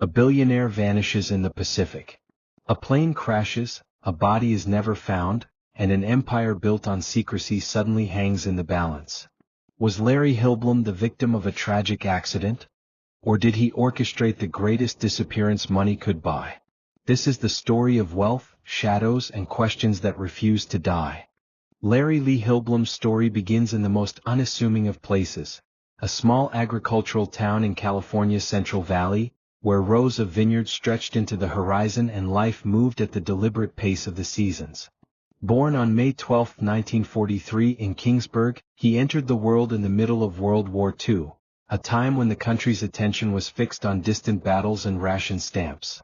A billionaire vanishes in the Pacific. A plane crashes, a body is never found, and an empire built on secrecy suddenly hangs in the balance. Was Larry Hillblom the victim of a tragic accident? Or did he orchestrate the greatest disappearance money could buy? This is the story of wealth, shadows, and questions that refuse to die. Larry Lee Hillblom's story begins in the most unassuming of places, a small agricultural town in California's Central Valley, where rows of vineyards stretched into the horizon and life moved at the deliberate pace of the seasons. Born on May 12, 1943 in Kingsburg, he entered the world in the middle of World War II, a time when the country's attention was fixed on distant battles and ration stamps.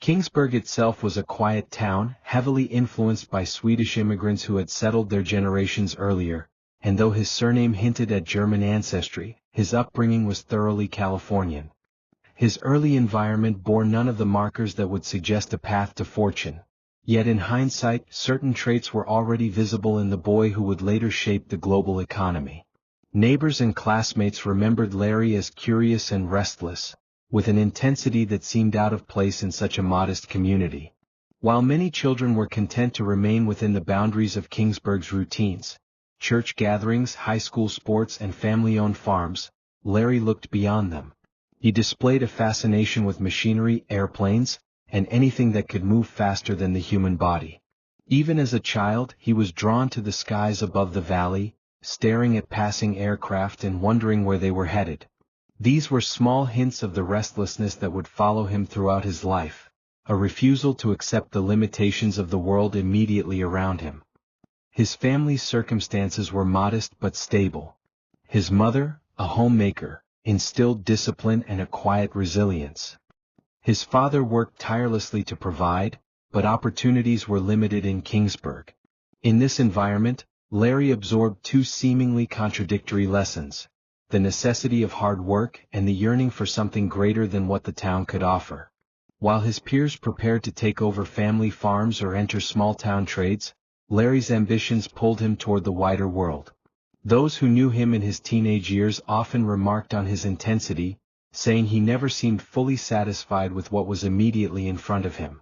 Kingsburg itself was a quiet town, heavily influenced by Swedish immigrants who had settled there generations earlier, and though his surname hinted at German ancestry, his upbringing was thoroughly Californian. His early environment bore none of the markers that would suggest a path to fortune. Yet in hindsight, certain traits were already visible in the boy who would later shape the global economy. Neighbors and classmates remembered Larry as curious and restless, with an intensity that seemed out of place in such a modest community. While many children were content to remain within the boundaries of Kingsburg's routines, church gatherings, high school sports, and family-owned farms, Larry looked beyond them. He displayed a fascination with machinery, airplanes, and anything that could move faster than the human body. Even as a child, he was drawn to the skies above the valley, staring at passing aircraft and wondering where they were headed. These were small hints of the restlessness that would follow him throughout his life, a refusal to accept the limitations of the world immediately around him. His family's circumstances were modest but stable. His mother, a homemaker, instilled discipline and a quiet resilience. His father worked tirelessly to provide, but opportunities were limited in Kingsburg. In this environment, Larry absorbed two seemingly contradictory lessons: the necessity of hard work and the yearning for something greater than what the town could offer. While his peers prepared to take over family farms or enter small-town trades, Larry's ambitions pulled him toward the wider world. Those who knew him in his teenage years often remarked on his intensity, saying he never seemed fully satisfied with what was immediately in front of him.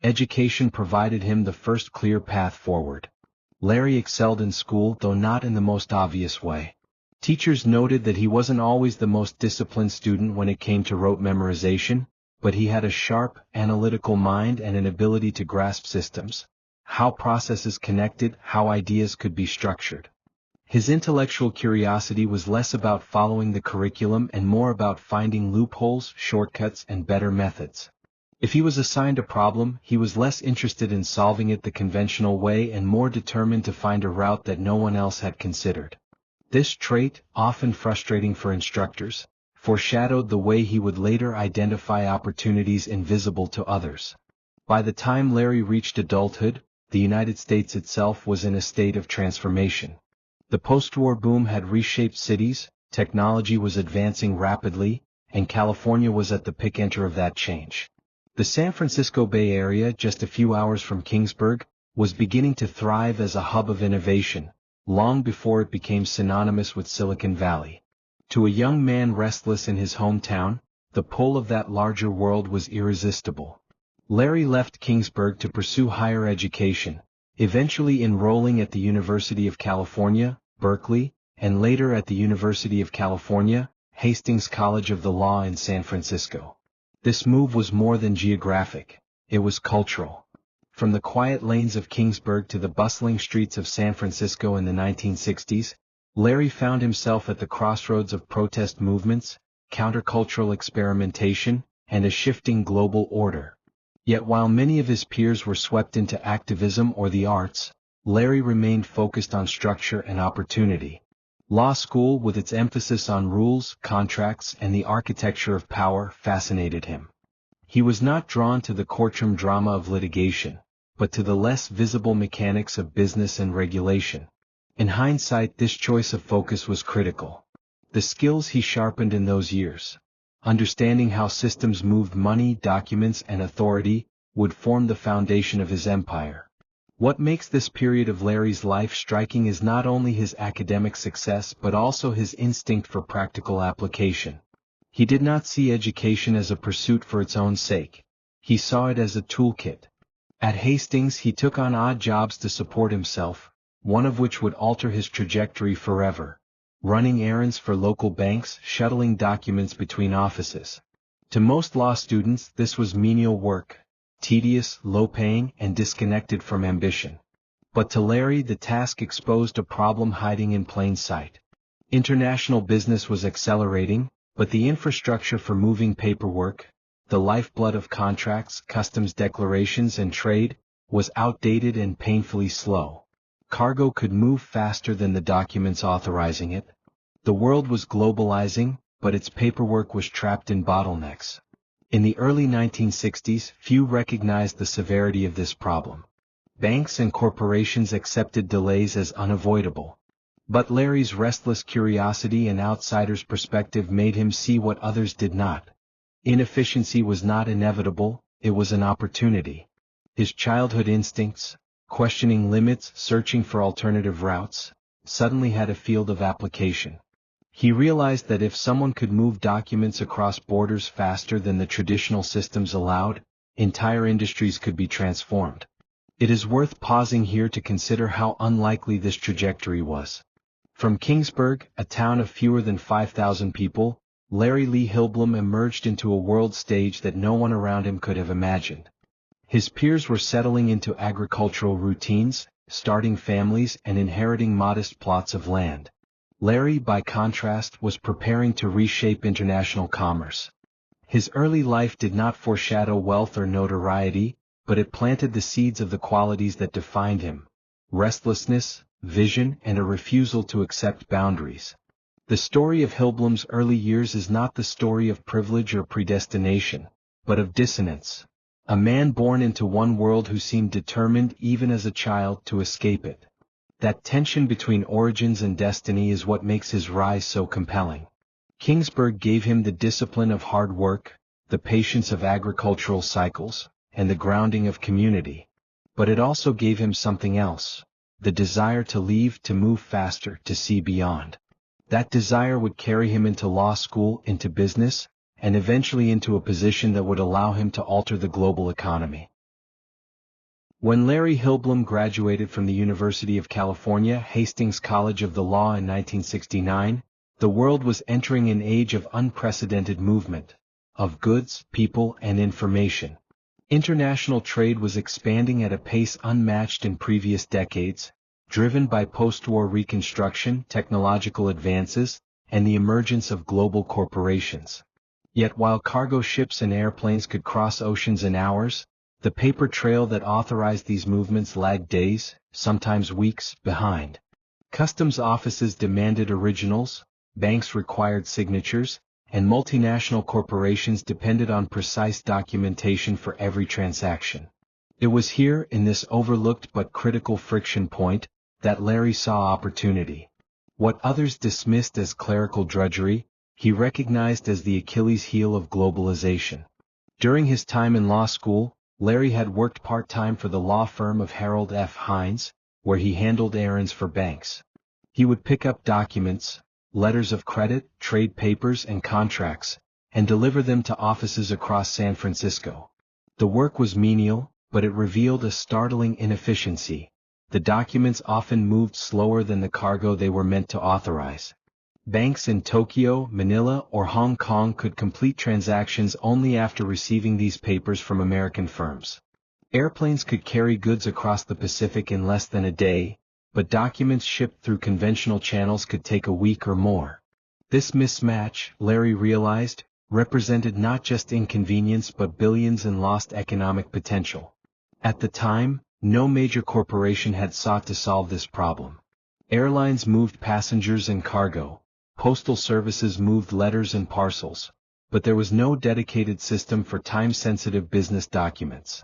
Education provided him the first clear path forward. Larry excelled in school, though not in the most obvious way. Teachers noted that he wasn't always the most disciplined student when it came to rote memorization, but he had a sharp, analytical mind and an ability to grasp systems, how processes connected, how ideas could be structured. His intellectual curiosity was less about following the curriculum and more about finding loopholes, shortcuts, and better methods. If he was assigned a problem, he was less interested in solving it the conventional way and more determined to find a route that no one else had considered. This trait, often frustrating for instructors, foreshadowed the way he would later identify opportunities invisible to others. By the time Larry reached adulthood, the United States itself was in a state of transformation. The post-war boom had reshaped cities, technology was advancing rapidly, and California was at the epicenter of that change. The San Francisco Bay Area, just a few hours from Kingsburg, was beginning to thrive as a hub of innovation, long before it became synonymous with Silicon Valley. To a young man restless in his hometown, the pull of that larger world was irresistible. Larry left Kingsburg to pursue higher education, eventually enrolling at the University of California, Berkeley, and later at the University of California, Hastings College of the Law in San Francisco. This move was more than geographic, it was cultural. From the quiet lanes of Kingsburg to the bustling streets of San Francisco in the 1960s, Larry found himself at the crossroads of protest movements, countercultural experimentation, and a shifting global order. Yet while many of his peers were swept into activism or the arts, Larry remained focused on structure and opportunity. Law school, with its emphasis on rules, contracts, and the architecture of power, fascinated him. He was not drawn to the courtroom drama of litigation, but to the less visible mechanics of business and regulation. In hindsight, this choice of focus was critical. The skills he sharpened in those years, understanding how systems moved money, documents, and authority, would form the foundation of his empire. What makes this period of Larry's life striking is not only his academic success but also his instinct for practical application. He did not see education as a pursuit for its own sake. He saw it as a toolkit. At Hastings he took on odd jobs to support himself, one of which would alter his trajectory forever. Running errands for local banks, shuttling documents between offices. To most law students this was menial work, tedious, low-paying, and disconnected from ambition. But to Larry the task exposed a problem hiding in plain sight. International business was accelerating, but the infrastructure for moving paperwork, the lifeblood of contracts, customs declarations and trade, was outdated and painfully slow. Cargo could move faster than the documents authorizing it. The world was globalizing, but its paperwork was trapped in bottlenecks. In the early 1960s, few recognized the severity of this problem. Banks and corporations accepted delays as unavoidable. But Larry's restless curiosity and outsider's perspective made him see what others did not. Inefficiency was not inevitable, it was an opportunity. His childhood instincts, questioning limits, searching for alternative routes, suddenly had a field of application. He realized that if someone could move documents across borders faster than the traditional systems allowed, entire industries could be transformed. It is worth pausing here to consider how unlikely this trajectory was. From Kingsburg, a town of fewer than 5,000 people, Larry Lee Hillblom emerged into a world stage that no one around him could have imagined. His peers were settling into agricultural routines, starting families and inheriting modest plots of land. Larry, by contrast, was preparing to reshape international commerce. His early life did not foreshadow wealth or notoriety, but it planted the seeds of the qualities that defined him: restlessness, vision, and a refusal to accept boundaries. The story of Hillblom's early years is not the story of privilege or predestination, but of dissonance. A man born into one world who seemed determined, even as a child, to escape it. That tension between origins and destiny is what makes his rise so compelling. Kingsburg gave him the discipline of hard work, the patience of agricultural cycles, and the grounding of community. But it also gave him something else: the desire to leave, to move faster, to see beyond. That desire would carry him into law school, into business, and eventually into a position that would allow him to alter the global economy. When Larry Hillblom graduated from the University of California, Hastings College of the Law in 1969, the world was entering an age of unprecedented movement, of goods, people, and information. International trade was expanding at a pace unmatched in previous decades, driven by post-war reconstruction, technological advances, and the emergence of global corporations. Yet while cargo ships and airplanes could cross oceans in hours, the paper trail that authorized these movements lagged days, sometimes weeks, behind. Customs offices demanded originals, banks required signatures, and multinational corporations depended on precise documentation for every transaction. It was here, in this overlooked but critical friction point, that Larry saw opportunity. What others dismissed as clerical drudgery, he recognized as the Achilles heel of globalization. During his time in law school, Larry had worked part-time for the law firm of Harold F. Hines, where he handled errands for banks. He would pick up documents, letters of credit, trade papers, and contracts, and deliver them to offices across San Francisco. The work was menial, but it revealed a startling inefficiency. The documents often moved slower than the cargo they were meant to authorize. Banks in Tokyo, Manila, or Hong Kong could complete transactions only after receiving these papers from American firms. Airplanes could carry goods across the Pacific in less than a day, but documents shipped through conventional channels could take a week or more. This mismatch, Larry realized, represented not just inconvenience but billions in lost economic potential. At the time, no major corporation had sought to solve this problem. Airlines moved passengers and cargo. Postal services moved letters and parcels, but there was no dedicated system for time-sensitive business documents.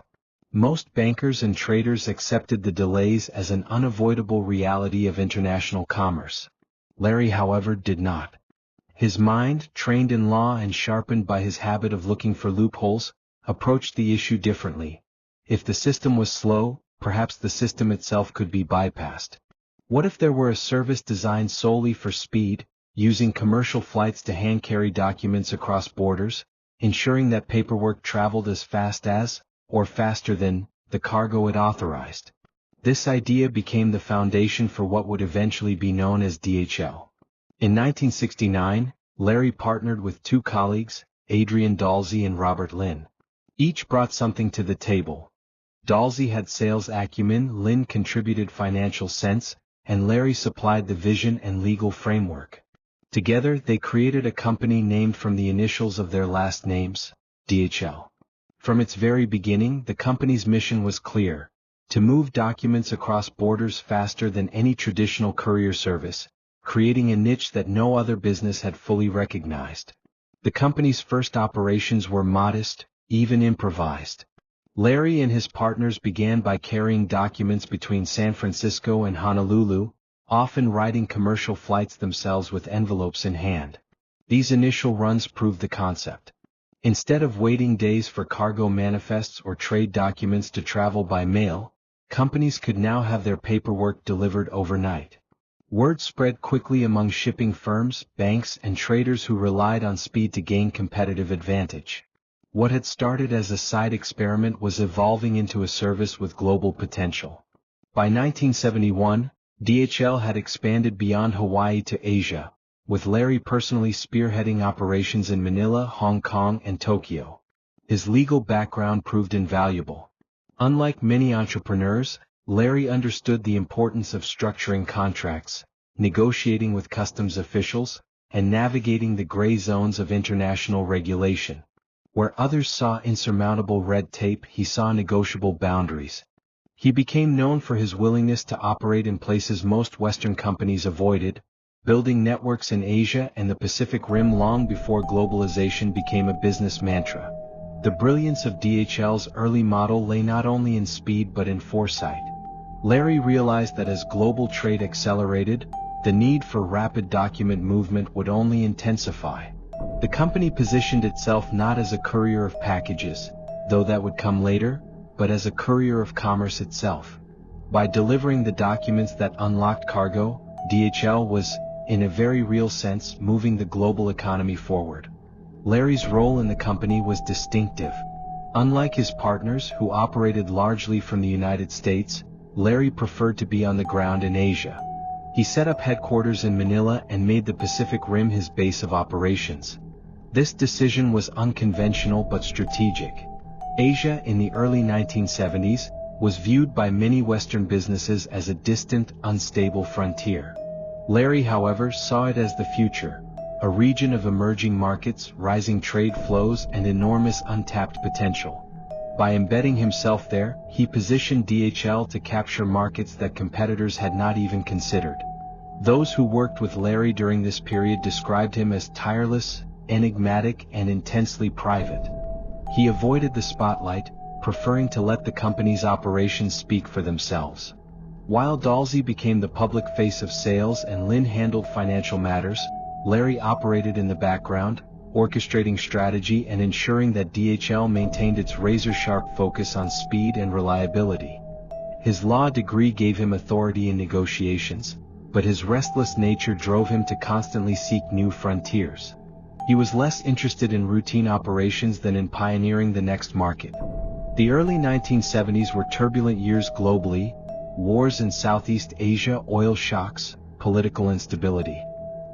Most bankers and traders accepted the delays as an unavoidable reality of international commerce. Larry, however, did not. His mind, trained in law and sharpened by his habit of looking for loopholes, approached the issue differently. If the system was slow, perhaps the system itself could be bypassed. What if there were a service designed solely for speed, using commercial flights to hand-carry documents across borders, ensuring that paperwork traveled as fast as, or faster than, the cargo it authorized. This idea became the foundation for what would eventually be known as DHL. In 1969, Larry partnered with two colleagues, Adrian Dalsey and Robert Lynn. Each brought something to the table. Dalsey had sales acumen, Lynn contributed financial sense, and Larry supplied the vision and legal framework. Together, they created a company named from the initials of their last names, DHL. From its very beginning, the company's mission was clear: to move documents across borders faster than any traditional courier service, creating a niche that no other business had fully recognized. The company's first operations were modest, even improvised. Larry and his partners began by carrying documents between San Francisco and Honolulu, often riding commercial flights themselves with envelopes in hand. These initial runs proved the concept. Instead of waiting days for cargo manifests or trade documents to travel by mail, companies could now have their paperwork delivered overnight. Word spread quickly among shipping firms, banks, and traders who relied on speed to gain competitive advantage. What had started as a side experiment was evolving into a service with global potential. By 1971, DHL had expanded beyond Hawaii to Asia, with Larry personally spearheading operations in Manila, Hong Kong, and Tokyo. His legal background proved invaluable. Unlike many entrepreneurs, Larry understood the importance of structuring contracts, negotiating with customs officials, and navigating the gray zones of international regulation. Where others saw insurmountable red tape, he saw negotiable boundaries. He became known for his willingness to operate in places most Western companies avoided, building networks in Asia and the Pacific Rim long before globalization became a business mantra. The brilliance of DHL's early model lay not only in speed but in foresight. Larry realized that as global trade accelerated, the need for rapid document movement would only intensify. The company positioned itself not as a courier of packages, though that would come later, but as a courier of commerce itself. By delivering the documents that unlocked cargo, DHL was, in a very real sense, moving the global economy forward. Larry's role in the company was distinctive. Unlike his partners, who operated largely from the United States, Larry preferred to be on the ground in Asia. He set up headquarters in Manila and made the Pacific Rim his base of operations. This decision was unconventional but strategic. Asia in the early 1970s was viewed by many Western businesses as a distant, unstable frontier. Larry, however, saw it as the future, a region of emerging markets, rising trade flows, and enormous untapped potential. By embedding himself there, he positioned DHL to capture markets that competitors had not even considered. Those who worked with Larry during this period described him as tireless, enigmatic, and intensely private. He avoided the spotlight, preferring to let the company's operations speak for themselves. While Dalsey became the public face of sales and Lynn handled financial matters, Larry operated in the background, orchestrating strategy and ensuring that DHL maintained its razor-sharp focus on speed and reliability. His law degree gave him authority in negotiations, but his restless nature drove him to constantly seek new frontiers. He was less interested in routine operations than in pioneering the next market. The early 1970s were turbulent years globally: wars in Southeast Asia, oil shocks, political instability.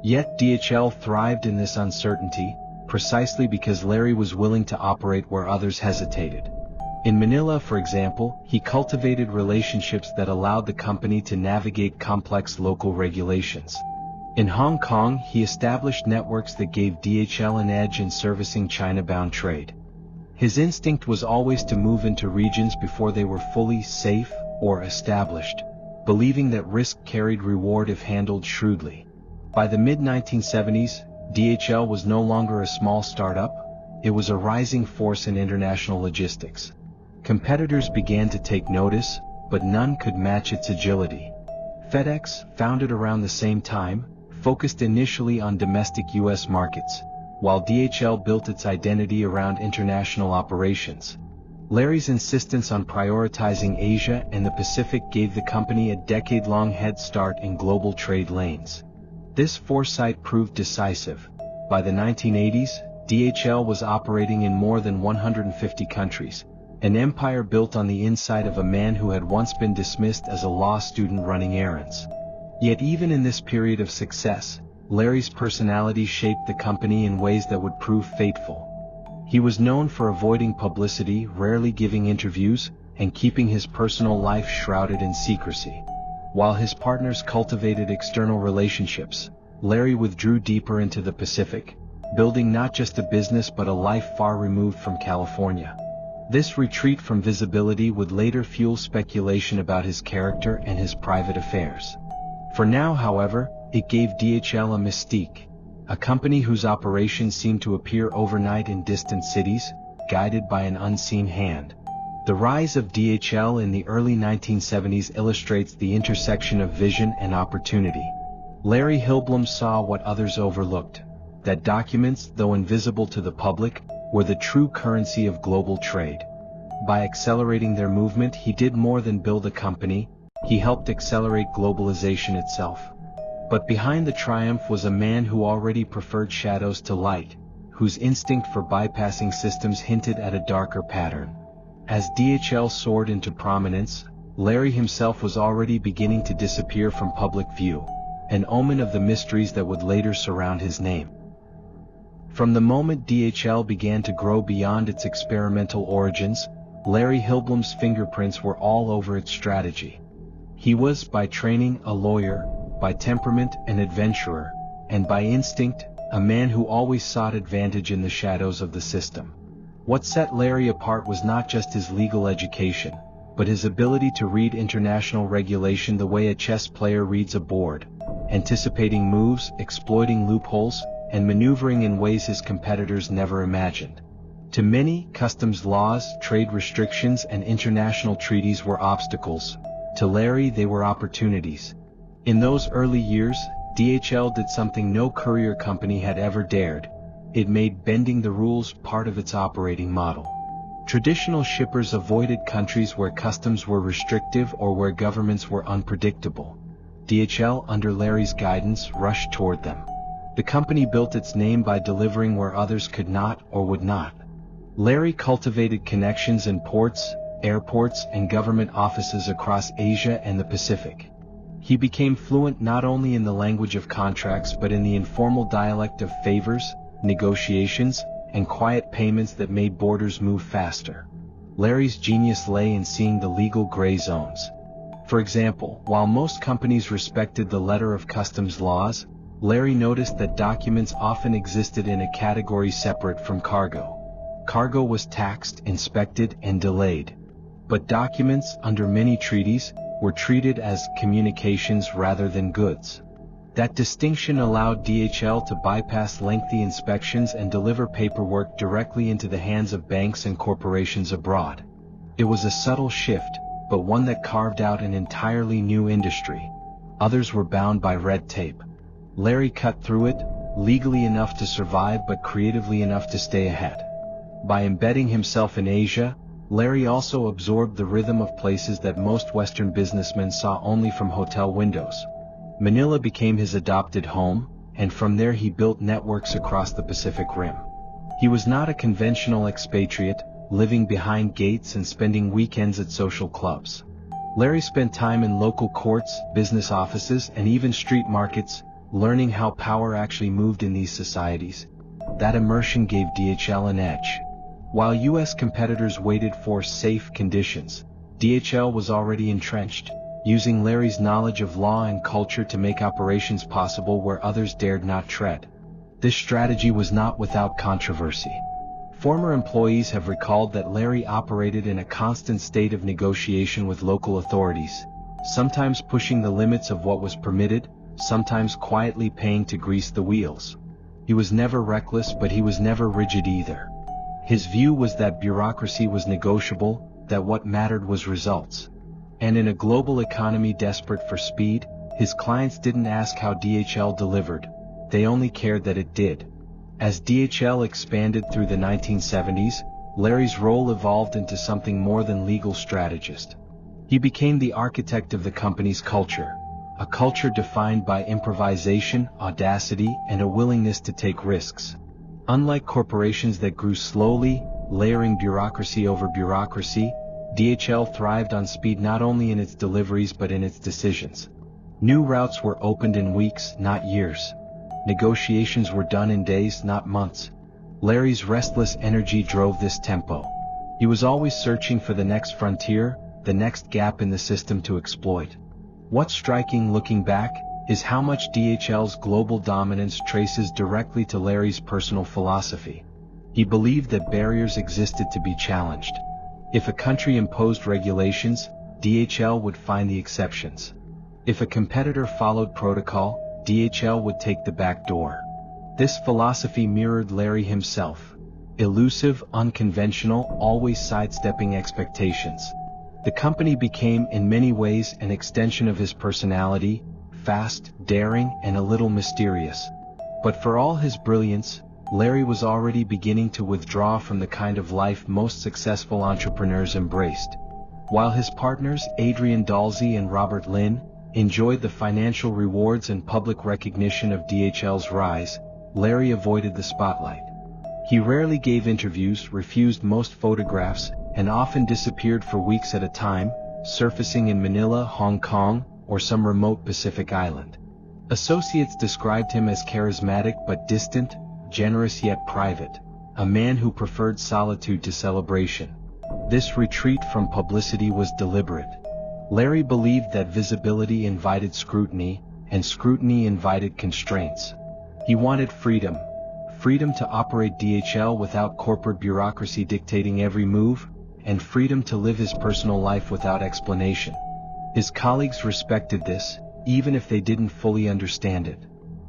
Yet DHL thrived in this uncertainty, precisely because Larry was willing to operate where others hesitated. In Manila, for example, he cultivated relationships that allowed the company to navigate complex local regulations. In Hong Kong, he established networks that gave DHL an edge in servicing China-bound trade. His instinct was always to move into regions before they were fully safe or established, believing that risk carried reward if handled shrewdly. By the mid-1970s, DHL was no longer a small startup, it was a rising force in international logistics. Competitors began to take notice, but none could match its agility. FedEx, founded around the same time, focused initially on domestic U.S. markets, while DHL built its identity around international operations. Larry's insistence on prioritizing Asia and the Pacific gave the company a decade-long head start in global trade lanes. This foresight proved decisive. By the 1980s, DHL was operating in more than 150 countries, an empire built on the inside of a man who had once been dismissed as a law student running errands. Yet even in this period of success, Larry's personality shaped the company in ways that would prove fateful. He was known for avoiding publicity, rarely giving interviews, and keeping his personal life shrouded in secrecy. While his partners cultivated external relationships, Larry withdrew deeper into the Pacific, building not just a business but a life far removed from California. This retreat from visibility would later fuel speculation about his character and his private affairs. For now, however, it gave DHL a mystique, a company whose operations seemed to appear overnight in distant cities, guided by an unseen hand. The rise of DHL in the early 1970s illustrates the intersection of vision and opportunity. Larry Hillblom saw what others overlooked, that documents, though invisible to the public, were the true currency of global trade. By accelerating their movement, he did more than build a company, he helped accelerate globalization itself. But behind the triumph was a man who already preferred shadows to light, whose instinct for bypassing systems hinted at a darker pattern. As DHL soared into prominence, Larry himself was already beginning to disappear from public view, an omen of the mysteries that would later surround his name. From the moment DHL began to grow beyond its experimental origins, Larry Hillblom's fingerprints were all over its strategy. He was, by training, a lawyer, by temperament, an adventurer, and by instinct, a man who always sought advantage in the shadows of the system. What set Larry apart was not just his legal education, but his ability to read international regulation the way a chess player reads a board, anticipating moves, exploiting loopholes, and maneuvering in ways his competitors never imagined. To many, customs laws, trade restrictions, and international treaties were obstacles. To Larry, they were opportunities. In those early years, DHL did something no courier company had ever dared. It made bending the rules part of its operating model. Traditional shippers avoided countries where customs were restrictive or where governments were unpredictable. DHL, under Larry's guidance, rushed toward them. The company built its name by delivering where others could not or would not. Larry cultivated connections in ports, airports, and government offices across Asia and the Pacific. He became fluent not only in the language of contracts but in the informal dialect of favors, negotiations, and quiet payments that made borders move faster. Larry's genius lay in seeing the legal gray zones. For example, while most companies respected the letter of customs laws, Larry noticed that documents often existed in a category separate from cargo. Cargo was taxed, inspected, and delayed. But documents, under many treaties, were treated as communications rather than goods. That distinction allowed DHL to bypass lengthy inspections and deliver paperwork directly into the hands of banks and corporations abroad. It was a subtle shift, but one that carved out an entirely new industry. Others were bound by red tape. Larry cut through it, legally enough to survive but creatively enough to stay ahead. By embedding himself in Asia, Larry also absorbed the rhythm of places that most Western businessmen saw only from hotel windows. Manila became his adopted home, and from there he built networks across the Pacific Rim. He was not a conventional expatriate, living behind gates and spending weekends at social clubs. Larry spent time in local courts, business offices, and even street markets, learning how power actually moved in these societies. That immersion gave DHL an edge. While U.S. competitors waited for safe conditions, DHL was already entrenched, using Larry's knowledge of law and culture to make operations possible where others dared not tread. This strategy was not without controversy. Former employees have recalled that Larry operated in a constant state of negotiation with local authorities, sometimes pushing the limits of what was permitted, sometimes quietly paying to grease the wheels. He was never reckless, but he was never rigid either. His view was that bureaucracy was negotiable, that what mattered was results. And in a global economy desperate for speed, his clients didn't ask how DHL delivered, they only cared that it did. As DHL expanded through the 1970s, Larry's role evolved into something more than legal strategist. He became the architect of the company's culture, a culture defined by improvisation, audacity, and a willingness to take risks. Unlike corporations that grew slowly, layering bureaucracy over bureaucracy, DHL thrived on speed not only in its deliveries but in its decisions. New routes were opened in weeks, not years. Negotiations were done in days, not months. Larry's restless energy drove this tempo. He was always searching for the next frontier, the next gap in the system to exploit. What's striking looking back is how much DHL's global dominance traces directly to Larry's personal philosophy. He believed that barriers existed to be challenged. If a country imposed regulations, DHL would find the exceptions. If a competitor followed protocol, DHL would take the back door. This philosophy mirrored Larry himself. Elusive, unconventional, always sidestepping expectations. The company became in many ways an extension of his personality, fast, daring, and a little mysterious. But for all his brilliance, Larry was already beginning to withdraw from the kind of life most successful entrepreneurs embraced. While his partners, Adrian Dalsey and Robert Lynn, enjoyed the financial rewards and public recognition of DHL's rise, Larry avoided the spotlight. He rarely gave interviews, refused most photographs, and often disappeared for weeks at a time, surfacing in Manila, Hong Kong, or some remote Pacific island. Associates described him as charismatic but distant, generous yet private, a man who preferred solitude to celebration. This retreat from publicity was deliberate. Larry believed that visibility invited scrutiny, and scrutiny invited constraints. He wanted freedom to operate DHL without corporate bureaucracy dictating every move, and freedom to live his personal life without explanation. His colleagues respected this, even if they didn't fully understand it.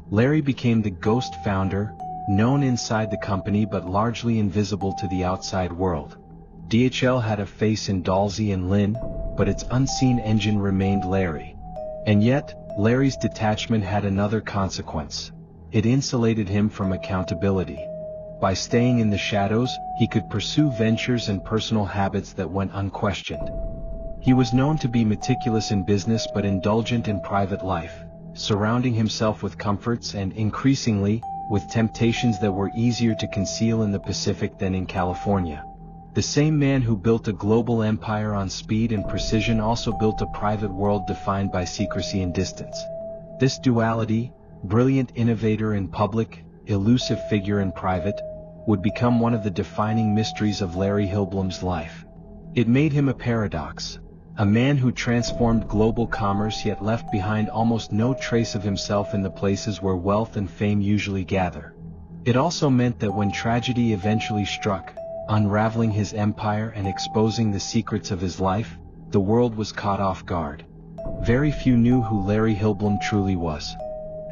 Larry became the ghost founder, known inside the company but largely invisible to the outside world. DHL had a face in Dalsey and Lynn, but its unseen engine remained Larry. And yet, Larry's detachment had another consequence. It insulated him from accountability. By staying in the shadows, he could pursue ventures and personal habits that went unquestioned. He was known to be meticulous in business but indulgent in private life, surrounding himself with comforts and, increasingly, with temptations that were easier to conceal in the Pacific than in California. The same man who built a global empire on speed and precision also built a private world defined by secrecy and distance. This duality, brilliant innovator in public, elusive figure in private, would become one of the defining mysteries of Larry Hillblom's life. It made him a paradox. A man who transformed global commerce yet left behind almost no trace of himself in the places where wealth and fame usually gather. It also meant that when tragedy eventually struck, unraveling his empire and exposing the secrets of his life, the world was caught off guard. Very few knew who Larry Hillblom truly was.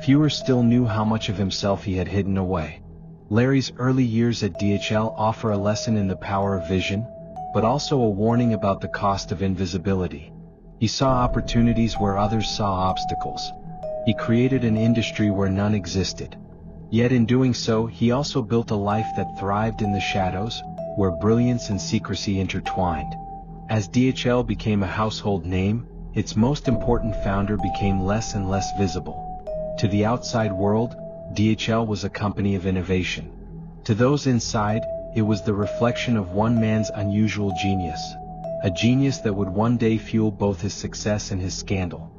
Fewer still knew how much of himself he had hidden away. Larry's early years at DHL offer a lesson in the power of vision, but also a warning about the cost of invisibility. He saw opportunities where others saw obstacles. He created an industry where none existed. Yet in doing so, he also built a life that thrived in the shadows, where brilliance and secrecy intertwined. As DHL became a household name, its most important founder became less and less visible. To the outside world, DHL was a company of innovation. To those inside, it was the reflection of one man's unusual genius, a genius that would one day fuel both his success and his scandal.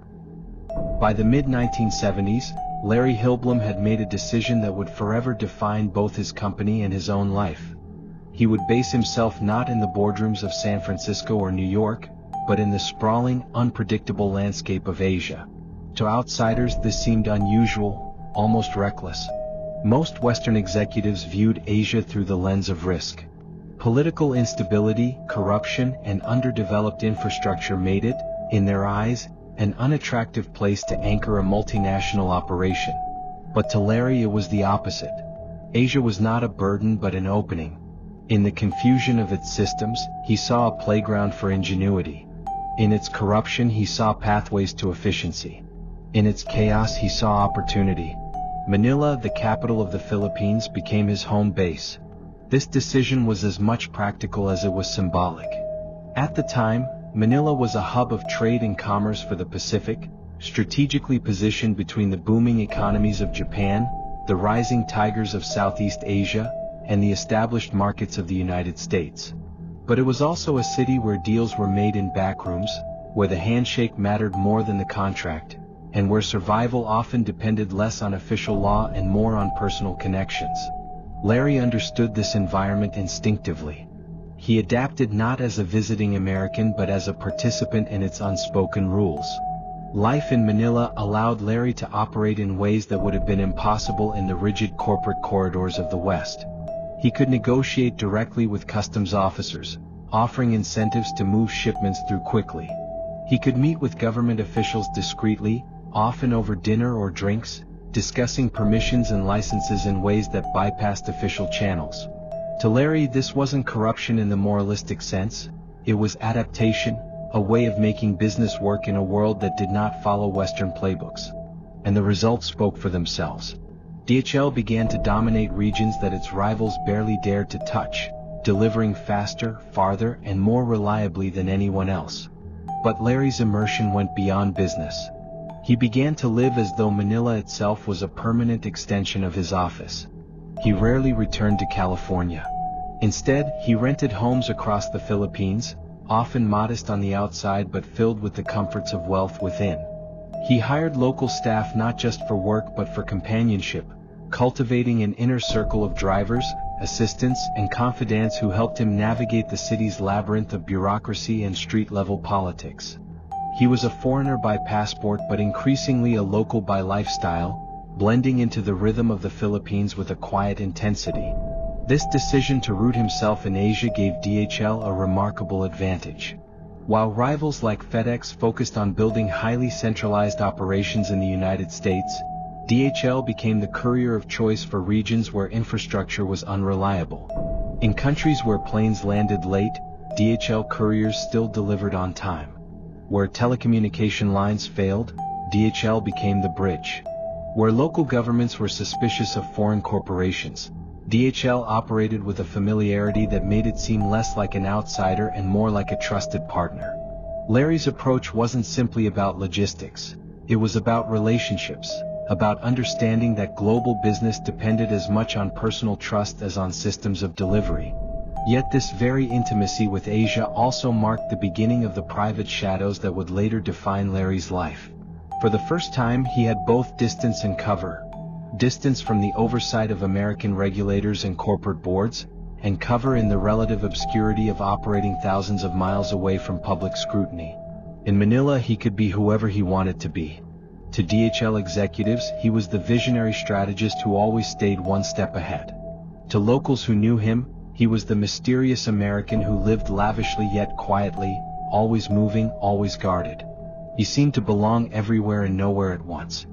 By the mid-1970s, Larry Hillblom had made a decision that would forever define both his company and his own life. He would base himself not in the boardrooms of San Francisco or New York, but in the sprawling, unpredictable landscape of Asia. To outsiders, this seemed unusual, almost reckless. Most Western executives viewed Asia through the lens of risk. Political instability, corruption, and underdeveloped infrastructure made it, in their eyes, an unattractive place to anchor a multinational operation. But to Larry it was the opposite. Asia was not a burden but an opening. In the confusion of its systems, he saw a playground for ingenuity. In its corruption, he saw pathways to efficiency. In its chaos, he saw opportunity. Manila, the capital of the Philippines, became his home base. This decision was as much practical as it was symbolic. At the time, Manila was a hub of trade and commerce for the Pacific, strategically positioned between the booming economies of Japan, the rising tigers of Southeast Asia, and the established markets of the United States. But it was also a city where deals were made in backrooms, where the handshake mattered more than the contract, and where survival often depended less on official law and more on personal connections. Larry understood this environment instinctively. He adapted not as a visiting American but as a participant in its unspoken rules. Life in Manila allowed Larry to operate in ways that would have been impossible in the rigid corporate corridors of the West. He could negotiate directly with customs officers, offering incentives to move shipments through quickly. He could meet with government officials discreetly, often over dinner or drinks, discussing permissions and licenses in ways that bypassed official channels. To Larry, this wasn't corruption in the moralistic sense, it was adaptation, a way of making business work in a world that did not follow Western playbooks. And the results spoke for themselves. DHL began to dominate regions that its rivals barely dared to touch, delivering faster, farther, and more reliably than anyone else. But Larry's immersion went beyond business. He began to live as though Manila itself was a permanent extension of his office. He rarely returned to California. Instead, he rented homes across the Philippines, often modest on the outside but filled with the comforts of wealth within. He hired local staff not just for work but for companionship, cultivating an inner circle of drivers, assistants, and confidants who helped him navigate the city's labyrinth of bureaucracy and street-level politics. He was a foreigner by passport but increasingly a local by lifestyle, blending into the rhythm of the Philippines with a quiet intensity. This decision to root himself in Asia gave DHL a remarkable advantage. While rivals like FedEx focused on building highly centralized operations in the United States, DHL became the courier of choice for regions where infrastructure was unreliable. In countries where planes landed late, DHL couriers still delivered on time. Where telecommunication lines failed, DHL became the bridge. Where local governments were suspicious of foreign corporations, DHL operated with a familiarity that made it seem less like an outsider and more like a trusted partner. Larry's approach wasn't simply about logistics. It was about relationships, about understanding that global business depended as much on personal trust as on systems of delivery. Yet this very intimacy with Asia also marked the beginning of the private shadows that would later define Larry's life. For the first time, he had both distance and cover. Distance from the oversight of American regulators and corporate boards, and cover in the relative obscurity of operating thousands of miles away from public scrutiny. In Manila, he could be whoever he wanted to be. To DHL executives, he was the visionary strategist who always stayed one step ahead. To locals who knew him, he was the mysterious American who lived lavishly yet quietly, always moving, always guarded. He seemed to belong everywhere and nowhere at once.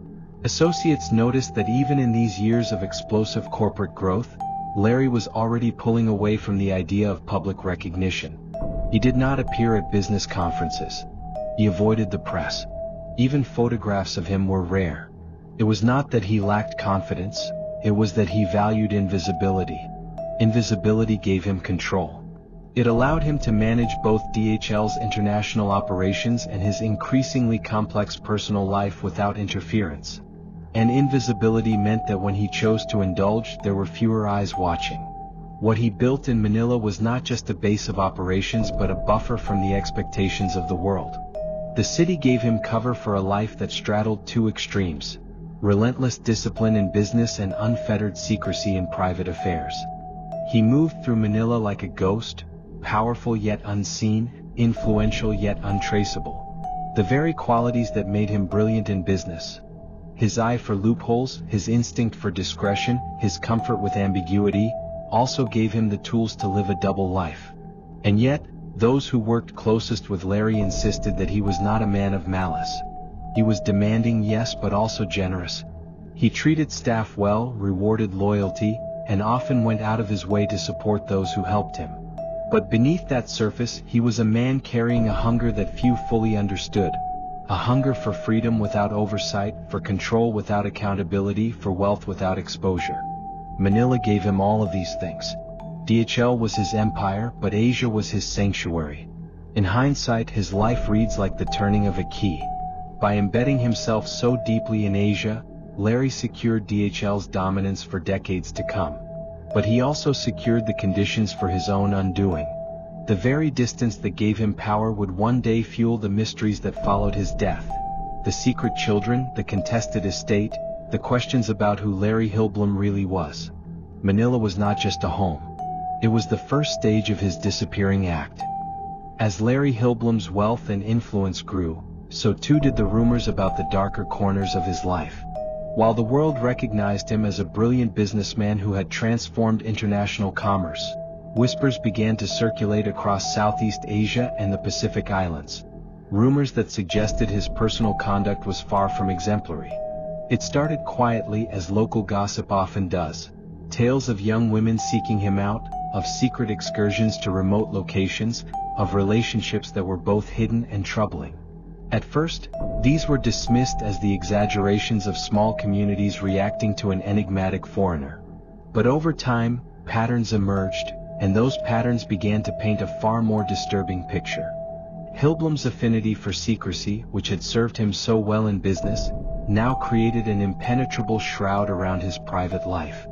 Associates noticed that even in these years of explosive corporate growth, Larry was already pulling away from the idea of public recognition. He did not appear at business conferences. He avoided the press. Even photographs of him were rare. It was not that he lacked confidence, it was that he valued invisibility. Invisibility gave him control. It allowed him to manage both DHL's international operations and his increasingly complex personal life without interference. And invisibility meant that when he chose to indulge, there were fewer eyes watching. What he built in Manila was not just a base of operations but a buffer from the expectations of the world. The city gave him cover for a life that straddled two extremes: relentless discipline in business and unfettered secrecy in private affairs. He moved through Manila like a ghost, powerful yet unseen, influential yet untraceable. The very qualities that made him brilliant in business. His eye for loopholes, his instinct for discretion, his comfort with ambiguity, also gave him the tools to live a double life. And yet, those who worked closest with Larry insisted that he was not a man of malice. He was demanding, yes, but also generous. He treated staff well, rewarded loyalty, and often went out of his way to support those who helped him. But beneath that surface, he was a man carrying a hunger that few fully understood. A hunger for freedom without oversight, for control without accountability, for wealth without exposure. Manila gave him all of these things. DHL was his empire, but Asia was his sanctuary. In hindsight, his life reads like the turning of a key. By embedding himself so deeply in Asia, Larry secured DHL's dominance for decades to come. But he also secured the conditions for his own undoing. The very distance that gave him power would one day fuel the mysteries that followed his death. The secret children, the contested estate, the questions about who Larry Hillblom really was. Manila was not just a home. It was the first stage of his disappearing act. As Larry Hillblom's wealth and influence grew, so too did the rumors about the darker corners of his life. While the world recognized him as a brilliant businessman who had transformed international commerce, whispers began to circulate across Southeast Asia and the Pacific Islands. Rumors that suggested his personal conduct was far from exemplary. It started quietly, as local gossip often does. Tales of young women seeking him out, of secret excursions to remote locations, of relationships that were both hidden and troubling. At first, these were dismissed as the exaggerations of small communities reacting to an enigmatic foreigner. But over time, patterns emerged, and those patterns began to paint a far more disturbing picture. Hillblom's affinity for secrecy, which had served him so well in business, now created an impenetrable shroud around his private life.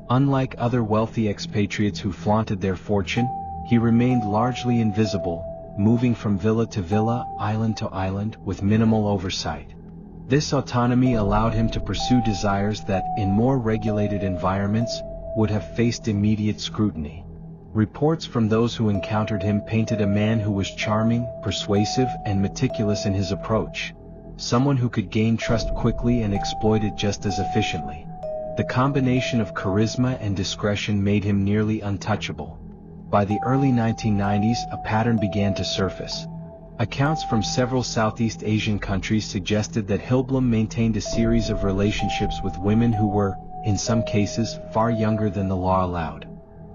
Unlike other wealthy expatriates who flaunted their fortune, he remained largely invisible, moving from villa to villa, island to island, with minimal oversight. This autonomy allowed him to pursue desires that, in more regulated environments, would have faced immediate scrutiny. Reports from those who encountered him painted a man who was charming, persuasive, and meticulous in his approach. Someone who could gain trust quickly and exploit it just as efficiently. The combination of charisma and discretion made him nearly untouchable. By the early 1990s, a pattern began to surface. Accounts from several Southeast Asian countries suggested that Hillblom maintained a series of relationships with women who were, in some cases, far younger than the law allowed.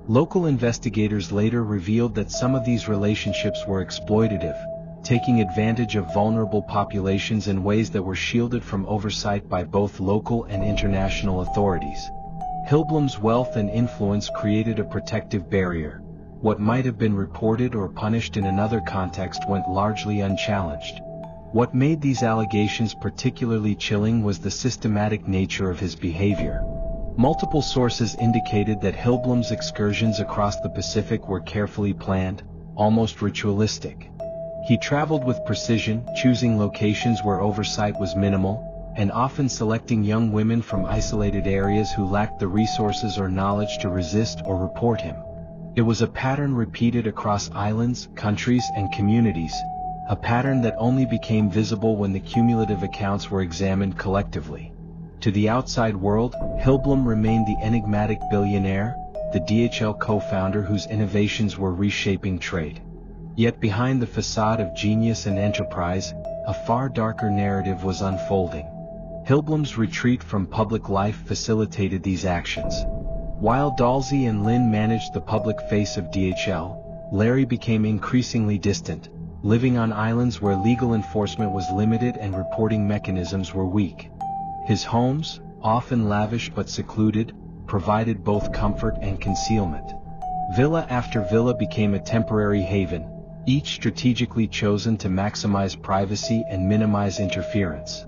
Local investigators later revealed that some of these relationships were exploitative, taking advantage of vulnerable populations in ways that were shielded from oversight by both local and international authorities. Hillblom's wealth and influence created a protective barrier. What might have been reported or punished in another context went largely unchallenged. What made these allegations particularly chilling was the systematic nature of his behavior. Multiple sources indicated that Hillblom's excursions across the Pacific were carefully planned, almost ritualistic. He traveled with precision, choosing locations where oversight was minimal, and often selecting young women from isolated areas who lacked the resources or knowledge to resist or report him. It was a pattern repeated across islands, countries, and communities, a pattern that only became visible when the cumulative accounts were examined collectively. To the outside world, Hillblom remained the enigmatic billionaire, the DHL co-founder whose innovations were reshaping trade. Yet behind the facade of genius and enterprise, a far darker narrative was unfolding. Hillblom's retreat from public life facilitated these actions. While Dalsey and Lin managed the public face of DHL, Larry became increasingly distant, living on islands where legal enforcement was limited and reporting mechanisms were weak. His homes, often lavish but secluded, provided both comfort and concealment. Villa after villa became a temporary haven, each strategically chosen to maximize privacy and minimize interference.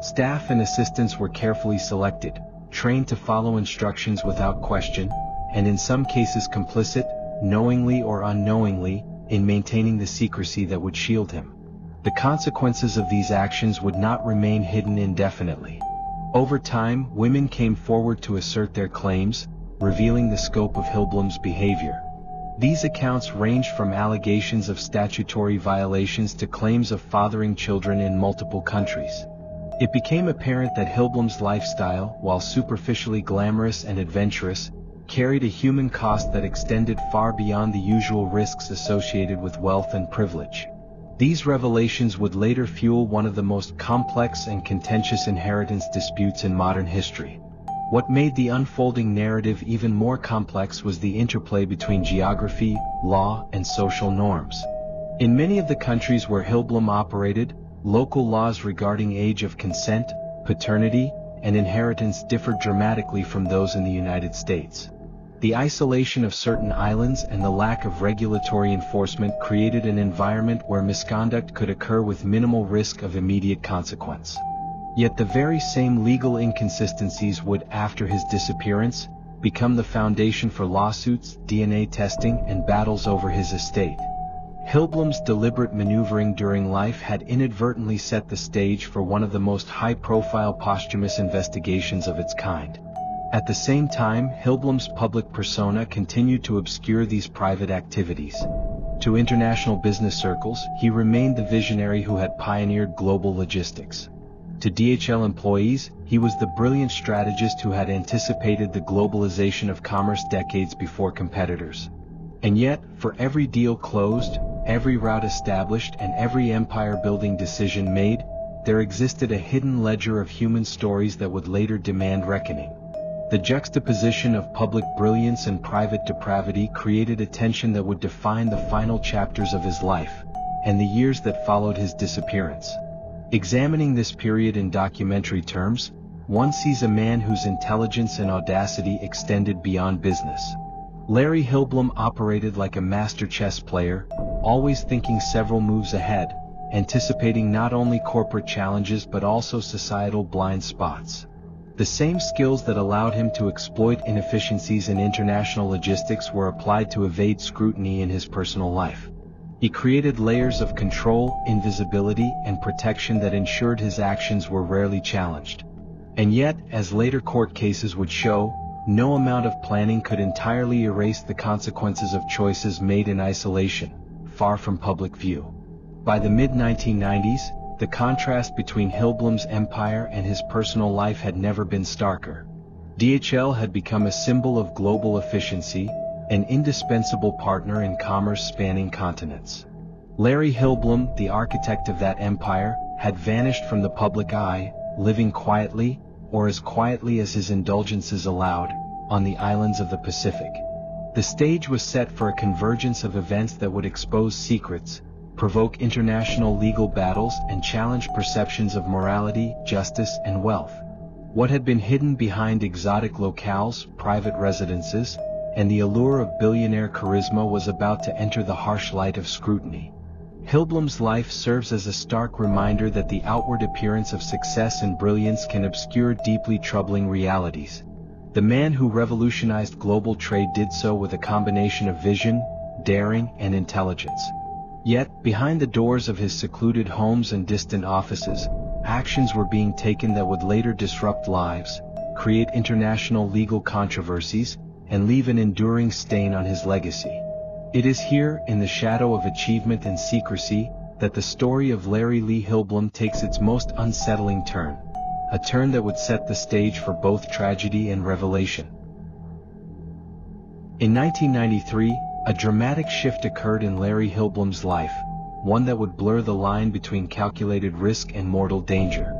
Staff and assistants were carefully selected, trained to follow instructions without question, and in some cases complicit, knowingly or unknowingly, in maintaining the secrecy that would shield him. The consequences of these actions would not remain hidden indefinitely. Over time, women came forward to assert their claims, revealing the scope of Hillblom's behavior. These accounts ranged from allegations of statutory violations to claims of fathering children in multiple countries. It became apparent that Hillblom's lifestyle, while superficially glamorous and adventurous, carried a human cost that extended far beyond the usual risks associated with wealth and privilege. These revelations would later fuel one of the most complex and contentious inheritance disputes in modern history. What made the unfolding narrative even more complex was the interplay between geography, law, and social norms. In many of the countries where Hillblom operated, local laws regarding age of consent, paternity, and inheritance differed dramatically from those in the United States. The isolation of certain islands and the lack of regulatory enforcement created an environment where misconduct could occur with minimal risk of immediate consequence. Yet the very same legal inconsistencies would, after his disappearance, become the foundation for lawsuits, DNA testing, and battles over his estate. Hillblom's deliberate maneuvering during life had inadvertently set the stage for one of the most high-profile posthumous investigations of its kind. At the same time, Hillblom's public persona continued to obscure these private activities. To international business circles, he remained the visionary who had pioneered global logistics. To DHL employees, he was the brilliant strategist who had anticipated the globalization of commerce decades before competitors. And yet, for every deal closed, every route established, and every empire-building decision made, there existed a hidden ledger of human stories that would later demand reckoning. The juxtaposition of public brilliance and private depravity created a tension that would define the final chapters of his life, and the years that followed his disappearance. Examining this period in documentary terms, one sees a man whose intelligence and audacity extended beyond business. Larry Hillblom operated like a master chess player, always thinking several moves ahead, anticipating not only corporate challenges but also societal blind spots. The same skills that allowed him to exploit inefficiencies in international logistics were applied to evade scrutiny in his personal life. He created layers of control, invisibility, and protection that ensured his actions were rarely challenged. And yet, as later court cases would show, no amount of planning could entirely erase the consequences of choices made in isolation, far from public view. By the mid-1990s, the contrast between Hillblom's empire and his personal life had never been starker. DHL had become a symbol of global efficiency, an indispensable partner in commerce spanning continents. Larry Hillblom, the architect of that empire, had vanished from the public eye, living quietly, or as quietly as his indulgences allowed, on the islands of the Pacific. The stage was set for a convergence of events that would expose secrets, provoke international legal battles, and challenge perceptions of morality, justice, and wealth. What had been hidden behind exotic locales, private residences, and the allure of billionaire charisma was about to enter the harsh light of scrutiny. Hillblom's life serves as a stark reminder that the outward appearance of success and brilliance can obscure deeply troubling realities. The man who revolutionized global trade did so with a combination of vision, daring, and intelligence. Yet, behind the doors of his secluded homes and distant offices, actions were being taken that would later disrupt lives, create international legal controversies, and leave an enduring stain on his legacy. It is here, in the shadow of achievement and secrecy, that the story of Larry Lee Hillblom takes its most unsettling turn, a turn that would set the stage for both tragedy and revelation. In 1993, a dramatic shift occurred in Larry Hillblom's life, one that would blur the line between calculated risk and mortal danger.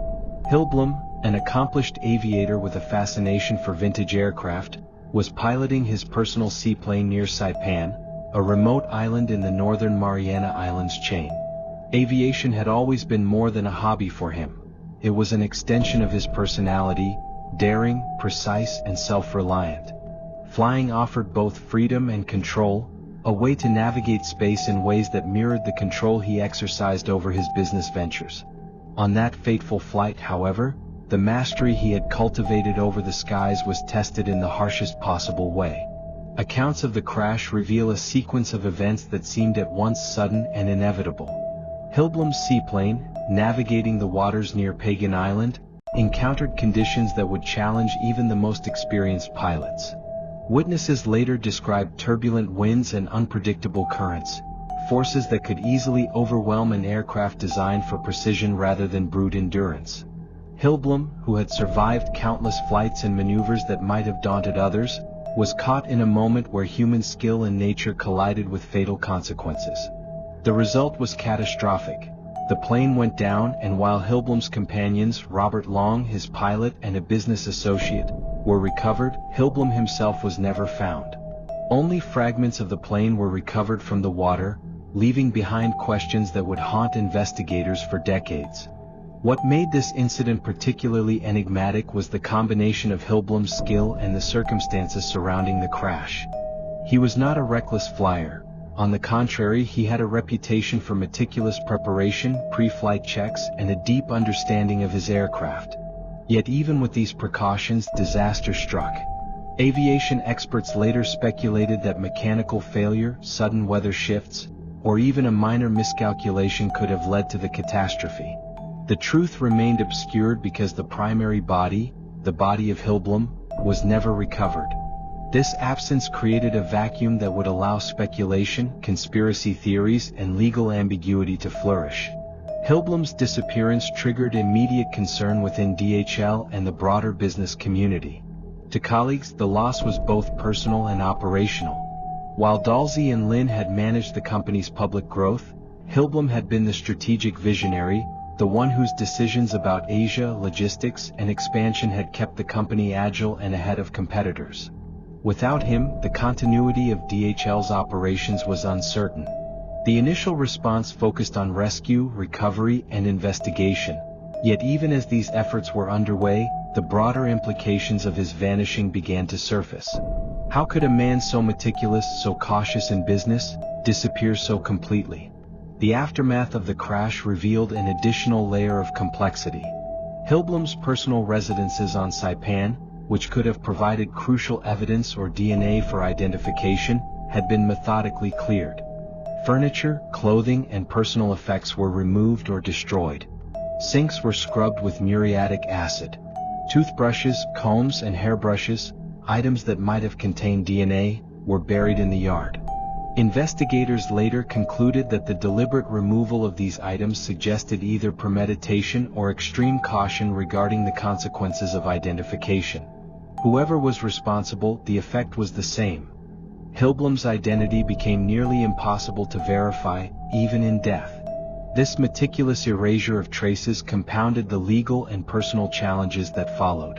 Hillblom, an accomplished aviator with a fascination for vintage aircraft, was piloting his personal seaplane near Saipan, a remote island in the northern Mariana Islands chain. Aviation had always been more than a hobby for him. It was an extension of his personality, daring, precise, and self-reliant. Flying offered both freedom and control, a way to navigate space in ways that mirrored the control he exercised over his business ventures. On that fateful flight, however, the mastery he had cultivated over the skies was tested in the harshest possible way. Accounts of the crash reveal a sequence of events that seemed at once sudden and inevitable. Hillblom's seaplane, navigating the waters near Pagan Island, encountered conditions that would challenge even the most experienced pilots. Witnesses later described turbulent winds and unpredictable currents, forces that could easily overwhelm an aircraft designed for precision rather than brute endurance. Hillblom, who had survived countless flights and maneuvers that might have daunted others, was caught in a moment where human skill and nature collided with fatal consequences. The result was catastrophic. The plane went down, and while Hillblom's companions, Robert Long, his pilot, and a business associate, were recovered, Hillblom himself was never found. Only fragments of the plane were recovered from the water, leaving behind questions that would haunt investigators for decades. What made this incident particularly enigmatic was the combination of Hillblom's skill and the circumstances surrounding the crash. He was not a reckless flyer. On the contrary, he had a reputation for meticulous preparation, pre-flight checks, and a deep understanding of his aircraft. Yet even with these precautions, disaster struck. Aviation experts later speculated that mechanical failure, sudden weather shifts, or even a minor miscalculation could have led to the catastrophe. The truth remained obscured because the primary body, the body of Hillblom, was never recovered. This absence created a vacuum that would allow speculation, conspiracy theories, and legal ambiguity to flourish. Hillblom's disappearance triggered immediate concern within DHL and the broader business community. To colleagues, the loss was both personal and operational. While Dalsey and Lynn had managed the company's public growth, Hillblom had been the strategic visionary, the one whose decisions about Asia, logistics, and expansion had kept the company agile and ahead of competitors. Without him, the continuity of DHL's operations was uncertain. The initial response focused on rescue, recovery, and investigation. Yet even as these efforts were underway, the broader implications of his vanishing began to surface. How could a man so meticulous, so cautious in business, disappear so completely? The aftermath of the crash revealed an additional layer of complexity. Hillblom's personal residences on Saipan, which could have provided crucial evidence or DNA for identification, had been methodically cleared. Furniture, clothing, and personal effects were removed or destroyed. Sinks were scrubbed with muriatic acid. Toothbrushes, combs, and hairbrushes, items that might have contained DNA, were buried in the yard. Investigators later concluded that the deliberate removal of these items suggested either premeditation or extreme caution regarding the consequences of identification. Whoever was responsible, the effect was the same. Hillblom's identity became nearly impossible to verify, even in death. This meticulous erasure of traces compounded the legal and personal challenges that followed.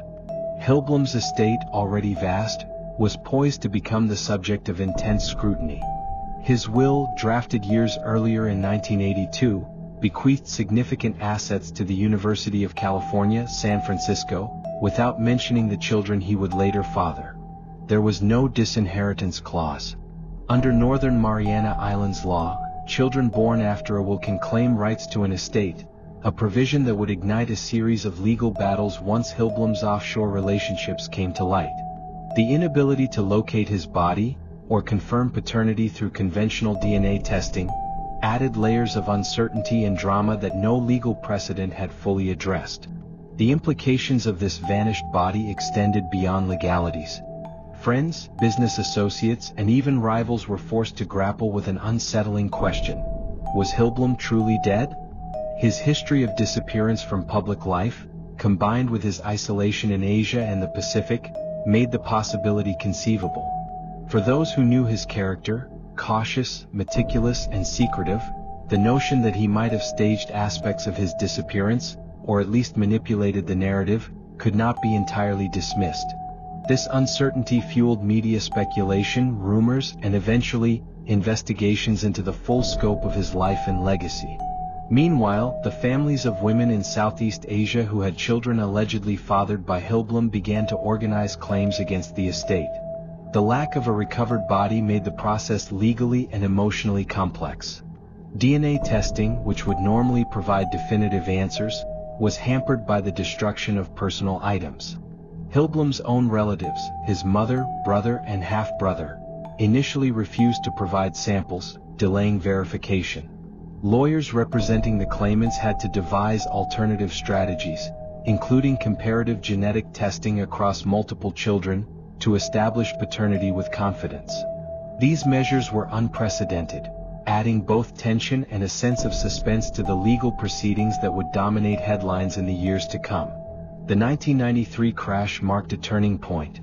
Hillblom's estate, already vast, was poised to become the subject of intense scrutiny. His will, drafted years earlier in 1982, bequeathed significant assets to the University of California, San Francisco, without mentioning the children he would later father. There was no disinheritance clause. Under Northern Mariana Islands law, children born after a will can claim rights to an estate, a provision that would ignite a series of legal battles once Hillblom's offshore relationships came to light. The inability to locate his body, or confirm paternity through conventional DNA testing, added layers of uncertainty and drama that no legal precedent had fully addressed. The implications of this vanished body extended beyond legalities. Friends, business associates, and even rivals were forced to grapple with an unsettling question. Was Hillblom truly dead? His history of disappearance from public life, combined with his isolation in Asia and the Pacific, made the possibility conceivable. For those who knew his character, cautious, meticulous, and secretive, the notion that he might have staged aspects of his disappearance, or at least manipulated the narrative, could not be entirely dismissed. This uncertainty fueled media speculation, rumors, and eventually, investigations into the full scope of his life and legacy. Meanwhile, the families of women in Southeast Asia who had children allegedly fathered by Hillblom began to organize claims against the estate. The lack of a recovered body made the process legally and emotionally complex. DNA testing, which would normally provide definitive answers, was hampered by the destruction of personal items. Hillblom's own relatives, his mother, brother, and half-brother, initially refused to provide samples, delaying verification. Lawyers representing the claimants had to devise alternative strategies, including comparative genetic testing across multiple children, to establish paternity with confidence. These measures were unprecedented, adding both tension and a sense of suspense to the legal proceedings that would dominate headlines in the years to come. The 1993 crash marked a turning point.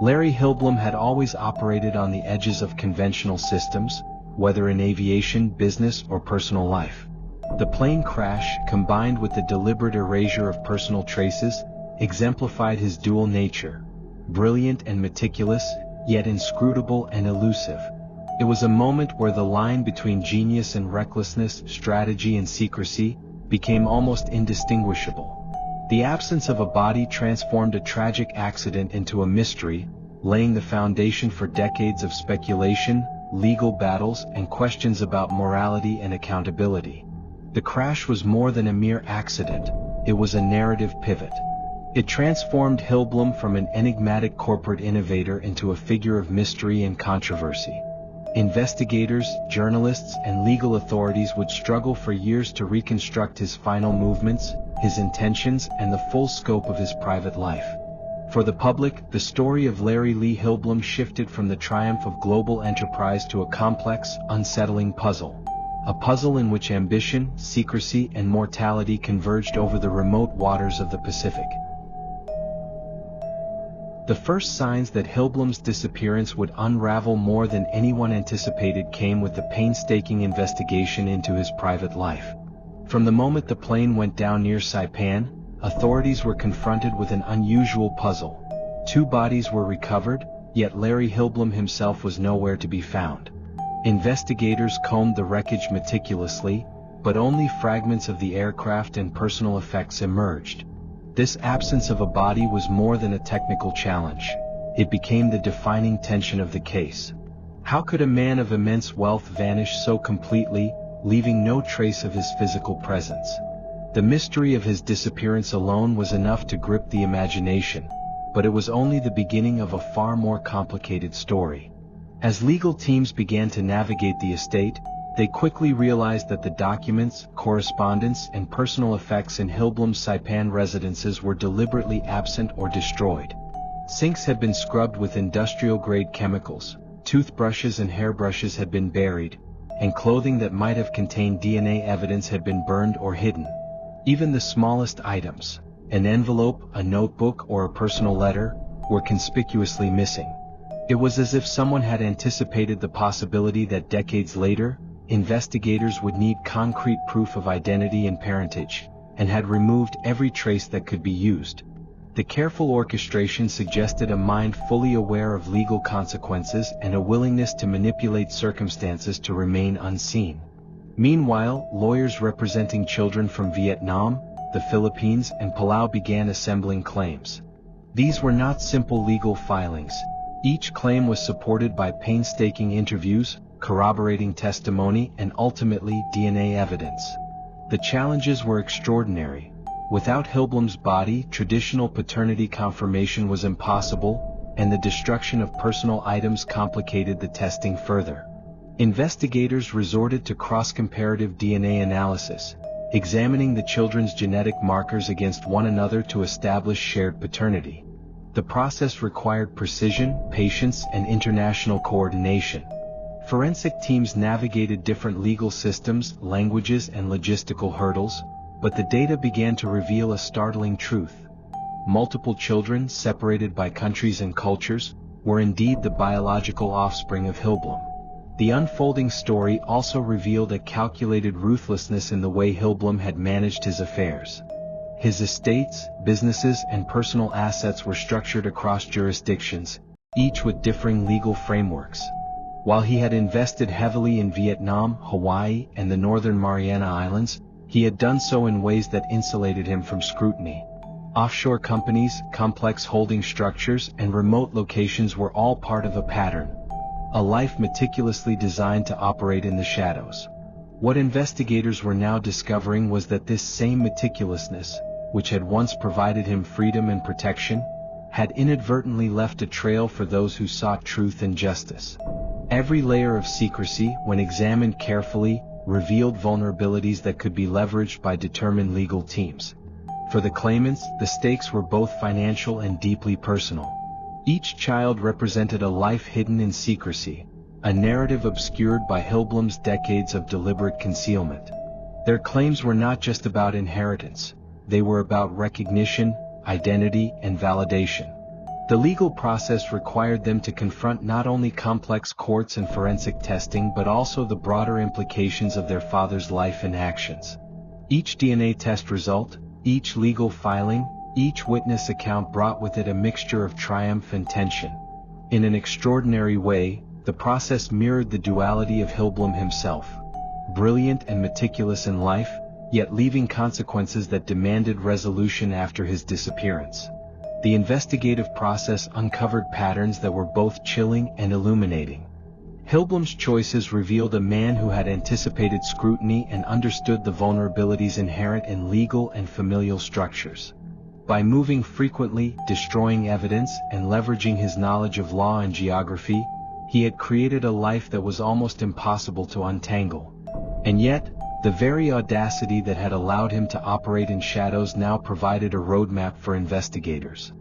Larry Hillblom had always operated on the edges of conventional systems, whether in aviation, business, or personal life. The plane crash, combined with the deliberate erasure of personal traces, exemplified his dual nature: brilliant and meticulous, yet inscrutable and elusive. It was a moment where the line between genius and recklessness, strategy and secrecy, became almost indistinguishable. The absence of a body transformed a tragic accident into a mystery, laying the foundation for decades of speculation, legal battles, and questions about morality and accountability. The crash was more than a mere accident, it was a narrative pivot. It transformed Hillblom from an enigmatic corporate innovator into a figure of mystery and controversy. Investigators, journalists, and legal authorities would struggle for years to reconstruct his final movements, his intentions, and the full scope of his private life. For the public, the story of Larry Lee Hillblom shifted from the triumph of global enterprise to a complex, unsettling puzzle. A puzzle in which ambition, secrecy, and mortality converged over the remote waters of the Pacific. The first signs that Hillblom's disappearance would unravel more than anyone anticipated came with the painstaking investigation into his private life. From the moment the plane went down near Saipan, authorities were confronted with an unusual puzzle. 2 bodies were recovered, yet Larry Hillblom himself was nowhere to be found. Investigators combed the wreckage meticulously, but only fragments of the aircraft and personal effects emerged. This absence of a body was more than a technical challenge. It became the defining tension of the case. How could a man of immense wealth vanish so completely, leaving no trace of his physical presence? The mystery of his disappearance alone was enough to grip the imagination, but it was only the beginning of a far more complicated story. As legal teams began to navigate the estate, they quickly realized that the documents, correspondence, and personal effects in Hillblom's Saipan residences were deliberately absent or destroyed. Sinks had been scrubbed with industrial-grade chemicals, toothbrushes and hairbrushes had been buried, and clothing that might have contained DNA evidence had been burned or hidden. Even the smallest items, an envelope, a notebook, or a personal letter, were conspicuously missing. It was as if someone had anticipated the possibility that decades later, investigators would need concrete proof of identity and parentage, and had removed every trace that could be used. The careful orchestration suggested a mind fully aware of legal consequences and a willingness to manipulate circumstances to remain unseen. Meanwhile, lawyers representing children from Vietnam, the Philippines, and Palau began assembling claims. These were not simple legal filings. Each claim was supported by painstaking interviews, corroborating testimony, and ultimately DNA evidence. The challenges were extraordinary. Without Hillblom's body, traditional paternity confirmation was impossible, and the destruction of personal items complicated the testing further. Investigators resorted to cross-comparative DNA analysis, examining the children's genetic markers against one another to establish shared paternity. The process required precision, patience, and international coordination. Forensic teams navigated different legal systems, languages, and logistical hurdles, but the data began to reveal a startling truth. Multiple children, separated by countries and cultures, were indeed the biological offspring of Hillblom. The unfolding story also revealed a calculated ruthlessness in the way Hillblom had managed his affairs. His estates, businesses, and personal assets were structured across jurisdictions, each with differing legal frameworks. While he had invested heavily in Vietnam, Hawaii, and the Northern Mariana Islands, he had done so in ways that insulated him from scrutiny. Offshore companies, complex holding structures, and remote locations were all part of a pattern. A life meticulously designed to operate in the shadows. What investigators were now discovering was that this same meticulousness, which had once provided him freedom and protection, had inadvertently left a trail for those who sought truth and justice. Every layer of secrecy, when examined carefully, revealed vulnerabilities that could be leveraged by determined legal teams. For the claimants, the stakes were both financial and deeply personal. Each child represented a life hidden in secrecy, a narrative obscured by Hillblom's decades of deliberate concealment. Their claims were not just about inheritance, they were about recognition, identity, and validation. The legal process required them to confront not only complex courts and forensic testing but also the broader implications of their father's life and actions. Each DNA test result, each legal filing, each witness account brought with it a mixture of triumph and tension. In an extraordinary way, the process mirrored the duality of Hillblom himself. Brilliant and meticulous in life, yet leaving consequences that demanded resolution after his disappearance. The investigative process uncovered patterns that were both chilling and illuminating. Hillblom's choices revealed a man who had anticipated scrutiny and understood the vulnerabilities inherent in legal and familial structures. By moving frequently, destroying evidence, and leveraging his knowledge of law and geography, he had created a life that was almost impossible to untangle. And yet, the very audacity that had allowed him to operate in shadows now provided a roadmap for investigators.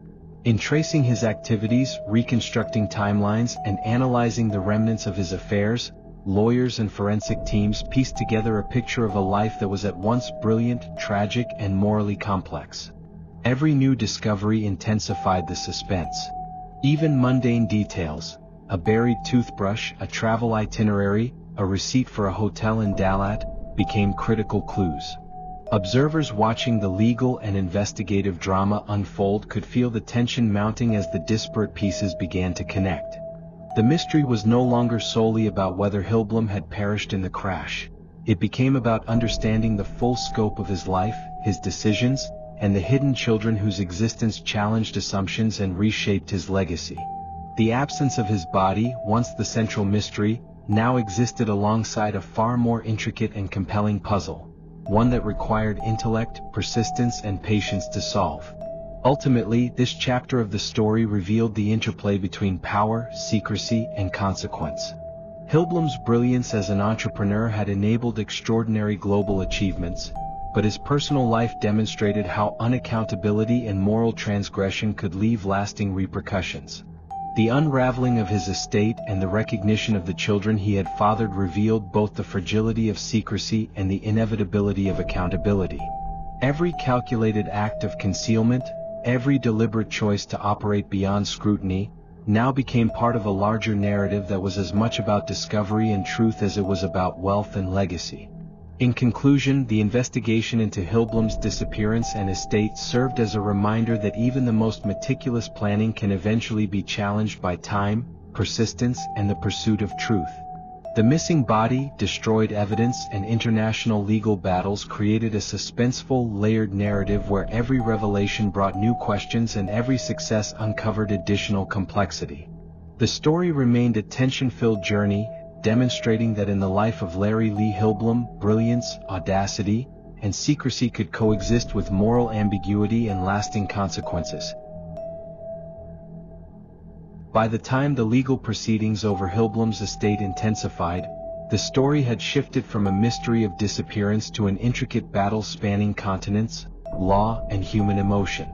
In tracing his activities, reconstructing timelines, and analyzing the remnants of his affairs, lawyers and forensic teams pieced together a picture of a life that was at once brilliant, tragic, and morally complex. Every new discovery intensified the suspense. Even mundane details, a buried toothbrush, a travel itinerary, a receipt for a hotel in Dalat, became critical clues. Observers watching the legal and investigative drama unfold could feel the tension mounting as the disparate pieces began to connect. The mystery was no longer solely about whether Hillblom had perished in the crash. It became about understanding the full scope of his life, his decisions, and the hidden children whose existence challenged assumptions and reshaped his legacy. The absence of his body, once the central mystery, now existed alongside a far more intricate and compelling puzzle, one that required intellect, persistence, and patience to solve. Ultimately, this chapter of the story revealed the interplay between power, secrecy, and consequence. Hillblom's brilliance as an entrepreneur had enabled extraordinary global achievements, but his personal life demonstrated how unaccountability and moral transgression could leave lasting repercussions. The unraveling of his estate and the recognition of the children he had fathered revealed both the fragility of secrecy and the inevitability of accountability. Every calculated act of concealment, every deliberate choice to operate beyond scrutiny, now became part of a larger narrative that was as much about discovery and truth as it was about wealth and legacy. In conclusion, the investigation into Hillblom's disappearance and estate served as a reminder that even the most meticulous planning can eventually be challenged by time, persistence, and the pursuit of truth. The missing body, destroyed evidence, and international legal battles created a suspenseful, layered narrative where every revelation brought new questions and every success uncovered additional complexity. The story remained a tension-filled journey, demonstrating that in the life of Larry Lee Hillblom, brilliance, audacity, and secrecy could coexist with moral ambiguity and lasting consequences. By the time the legal proceedings over Hillblom's estate intensified, the story had shifted from a mystery of disappearance to an intricate battle spanning continents, law, and human emotion.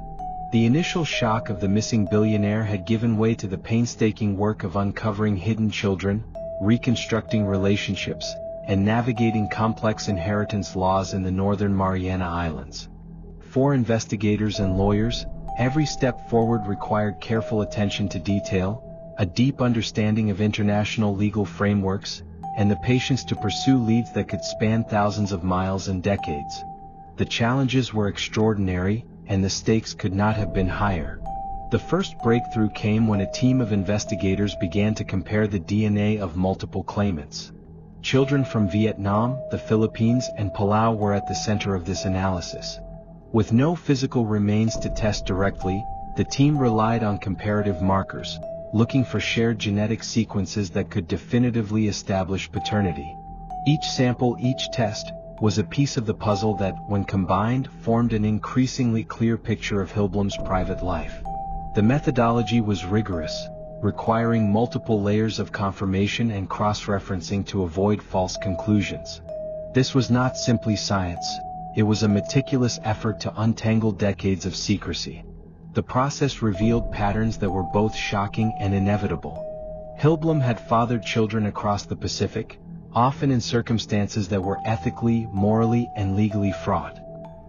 The initial shock of the missing billionaire had given way to the painstaking work of uncovering hidden children, reconstructing relationships, and navigating complex inheritance laws in the northern Mariana Islands. For investigators and lawyers, every step forward required careful attention to detail, a deep understanding of international legal frameworks, and the patience to pursue leads that could span thousands of miles and decades. The challenges were extraordinary, and the stakes could not have been higher. The first breakthrough came when a team of investigators began to compare the DNA of multiple claimants. Children from Vietnam, the Philippines, and Palau were at the center of this analysis. With no physical remains to test directly, the team relied on comparative markers, looking for shared genetic sequences that could definitively establish paternity. Each sample, each test, was a piece of the puzzle that, when combined, formed an increasingly clear picture of Hillblom's private life. The methodology was rigorous, requiring multiple layers of confirmation and cross-referencing to avoid false conclusions. This was not simply science, it was a meticulous effort to untangle decades of secrecy. The process revealed patterns that were both shocking and inevitable. Hillblom had fathered children across the Pacific, often in circumstances that were ethically, morally, and legally fraught.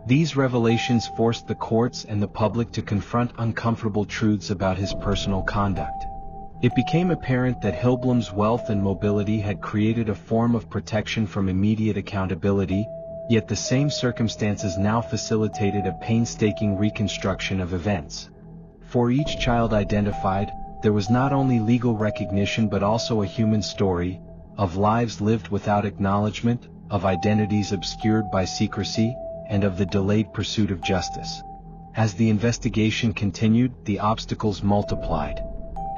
These revelations forced the courts and the public to confront uncomfortable truths about his personal conduct. It became apparent that Hillblom's wealth and mobility had created a form of protection from immediate accountability, yet the same circumstances now facilitated a painstaking reconstruction of events. For each child identified, there was not only legal recognition but also a human story, of lives lived without acknowledgement, of identities obscured by secrecy, and of the delayed pursuit of justice. As the investigation continued, the obstacles multiplied.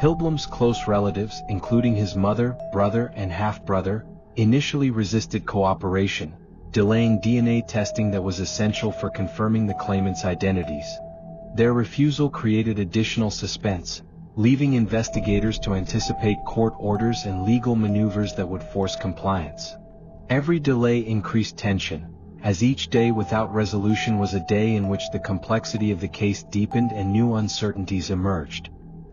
Hillblom's close relatives, including his mother, brother, and half-brother, initially resisted cooperation, delaying DNA testing that was essential for confirming the claimants' identities. Their refusal created additional suspense, leaving investigators to anticipate court orders and legal maneuvers that would force compliance. Every delay increased tension, as each day without resolution was a day in which the complexity of the case deepened and new uncertainties emerged.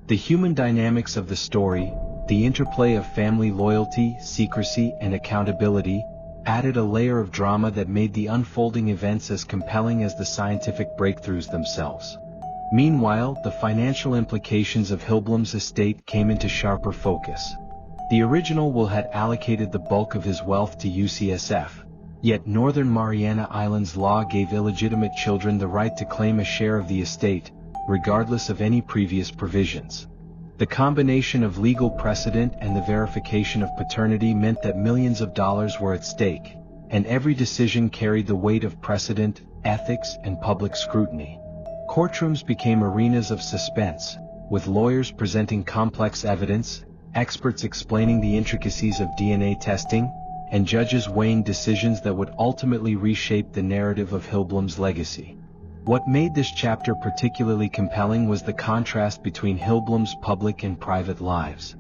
The human dynamics of the story, the interplay of family loyalty, secrecy, and accountability, added a layer of drama that made the unfolding events as compelling as the scientific breakthroughs themselves. Meanwhile, the financial implications of Hillblom's estate came into sharper focus. The original will had allocated the bulk of his wealth to UCSF, yet Northern Mariana Islands law gave illegitimate children the right to claim a share of the estate, regardless of any previous provisions. The combination of legal precedent and the verification of paternity meant that millions of dollars were at stake, and every decision carried the weight of precedent, ethics, and public scrutiny. Courtrooms became arenas of suspense, with lawyers presenting complex evidence, experts explaining the intricacies of DNA testing, and judges weighing decisions that would ultimately reshape the narrative of Hillblom's legacy. What made this chapter particularly compelling was the contrast between Hillblom's public and private lives.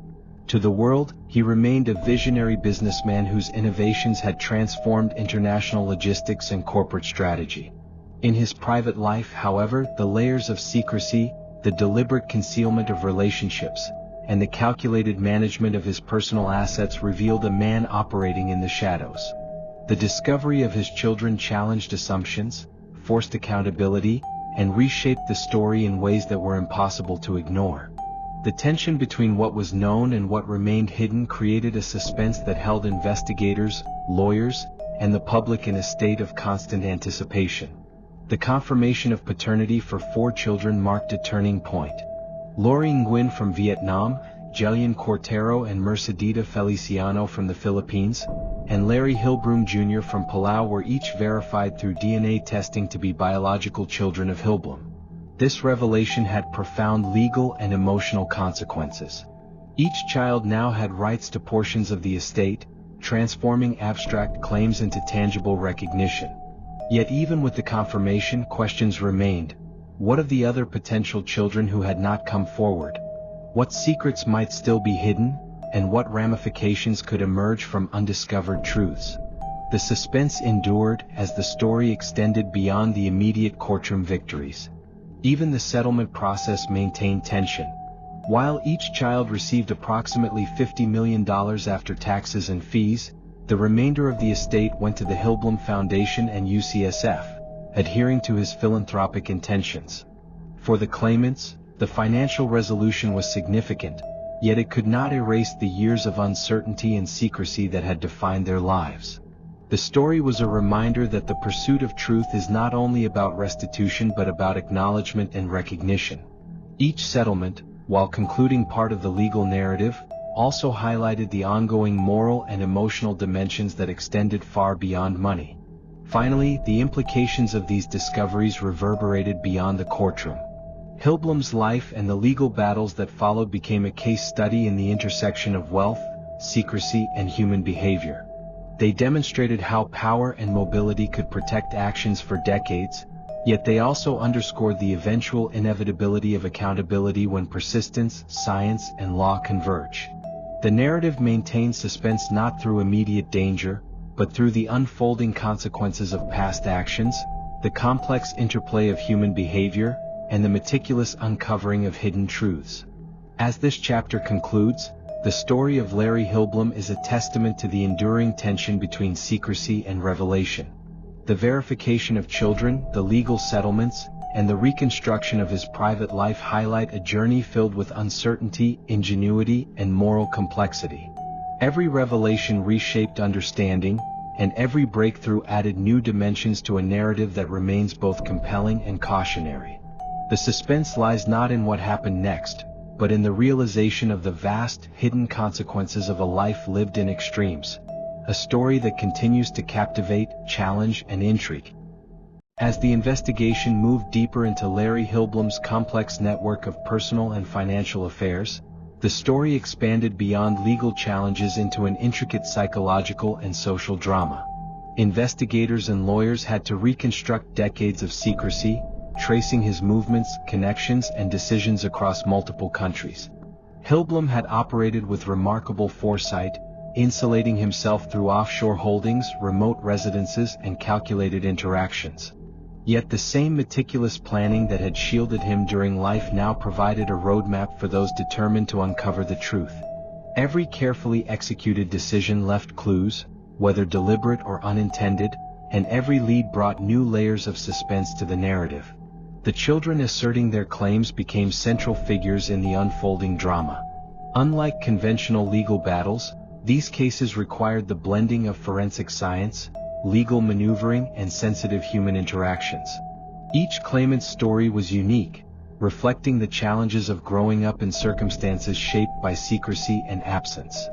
To the world, he remained a visionary businessman whose innovations had transformed international logistics and corporate strategy. In his private life, however, the layers of secrecy, the deliberate concealment of relationships, and the calculated management of his personal assets revealed a man operating in the shadows. The discovery of his children challenged assumptions, forced accountability, and reshaped the story in ways that were impossible to ignore. The tension between what was known and what remained hidden created a suspense that held investigators, lawyers, and the public in a state of constant anticipation. The confirmation of paternity for 4 children marked a turning point. Lori Nguyen from Vietnam, Jelian Cortero and Mercedita Feliciano from the Philippines, and Larry Hillblom Jr. from Palau were each verified through DNA testing to be biological children of Hillblom. This revelation had profound legal and emotional consequences. Each child now had rights to portions of the estate, transforming abstract claims into tangible recognition. Yet even with the confirmation, questions remained. What of the other potential children who had not come forward? What secrets might still be hidden, and what ramifications could emerge from undiscovered truths? The suspense endured as the story extended beyond the immediate courtroom victories. Even the settlement process maintained tension. While each child received approximately $50 million after taxes and fees, the remainder of the estate went to the Hillblom Foundation and UCSF, adhering to his philanthropic intentions. For the claimants, the financial resolution was significant, yet it could not erase the years of uncertainty and secrecy that had defined their lives. The story was a reminder that the pursuit of truth is not only about restitution but about acknowledgement and recognition. Each settlement, while concluding part of the legal narrative, also highlighted the ongoing moral and emotional dimensions that extended far beyond money. Finally, the implications of these discoveries reverberated beyond the courtroom. Hillblom's life and the legal battles that followed became a case study in the intersection of wealth, secrecy, and human behavior. They demonstrated how power and mobility could protect actions for decades, yet they also underscored the eventual inevitability of accountability when persistence, science, and law converge. The narrative maintains suspense not through immediate danger, but through the unfolding consequences of past actions, the complex interplay of human behavior, and the meticulous uncovering of hidden truths. As this chapter concludes, the story of Larry Hillblom is a testament to the enduring tension between secrecy and revelation. The verification of children, the legal settlements, and the reconstruction of his private life highlight a journey filled with uncertainty, ingenuity, and moral complexity. Every revelation reshaped understanding, and every breakthrough added new dimensions to a narrative that remains both compelling and cautionary. The suspense lies not in what happened next, but in the realization of the vast, hidden consequences of a life lived in extremes. a story that continues to captivate, challenge, and intrigue. As the investigation moved deeper into Larry Hillblom's complex network of personal and financial affairs, the story expanded beyond legal challenges into an intricate psychological and social drama. Investigators and lawyers had to reconstruct decades of secrecy, tracing his movements, connections, and decisions across multiple countries. Hillblom had operated with remarkable foresight, insulating himself through offshore holdings, remote residences, and calculated interactions. Yet the same meticulous planning that had shielded him during life now provided a roadmap for those determined to uncover the truth. Every carefully executed decision left clues, whether deliberate or unintended, and every lead brought new layers of suspense to the narrative. The children asserting their claims became central figures in the unfolding drama. Unlike conventional legal battles, these cases required the blending of forensic science, legal maneuvering, and sensitive human interactions. Each claimant's story was unique, reflecting the challenges of growing up in circumstances shaped by secrecy and absence.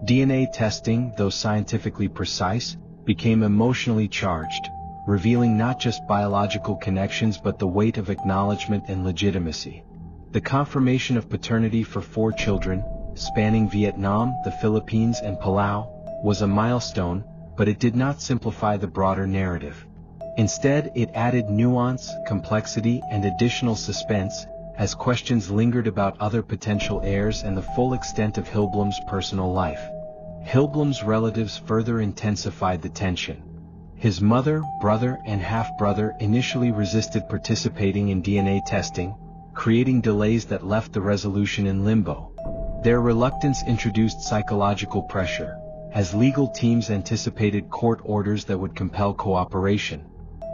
DNA testing, though scientifically precise, became emotionally charged, revealing not just biological connections but the weight of acknowledgement and legitimacy. The confirmation of paternity for 4 children, spanning Vietnam, the Philippines, and Palau, was a milestone, but it did not simplify the broader narrative. Instead, it added nuance, complexity, and additional suspense, as questions lingered about other potential heirs and the full extent of Hillblom's personal life. Hillblom's relatives further intensified the tension. His mother, brother, and half-brother initially resisted participating in DNA testing, creating delays that left the resolution in limbo. Their reluctance introduced psychological pressure, as legal teams anticipated court orders that would compel cooperation.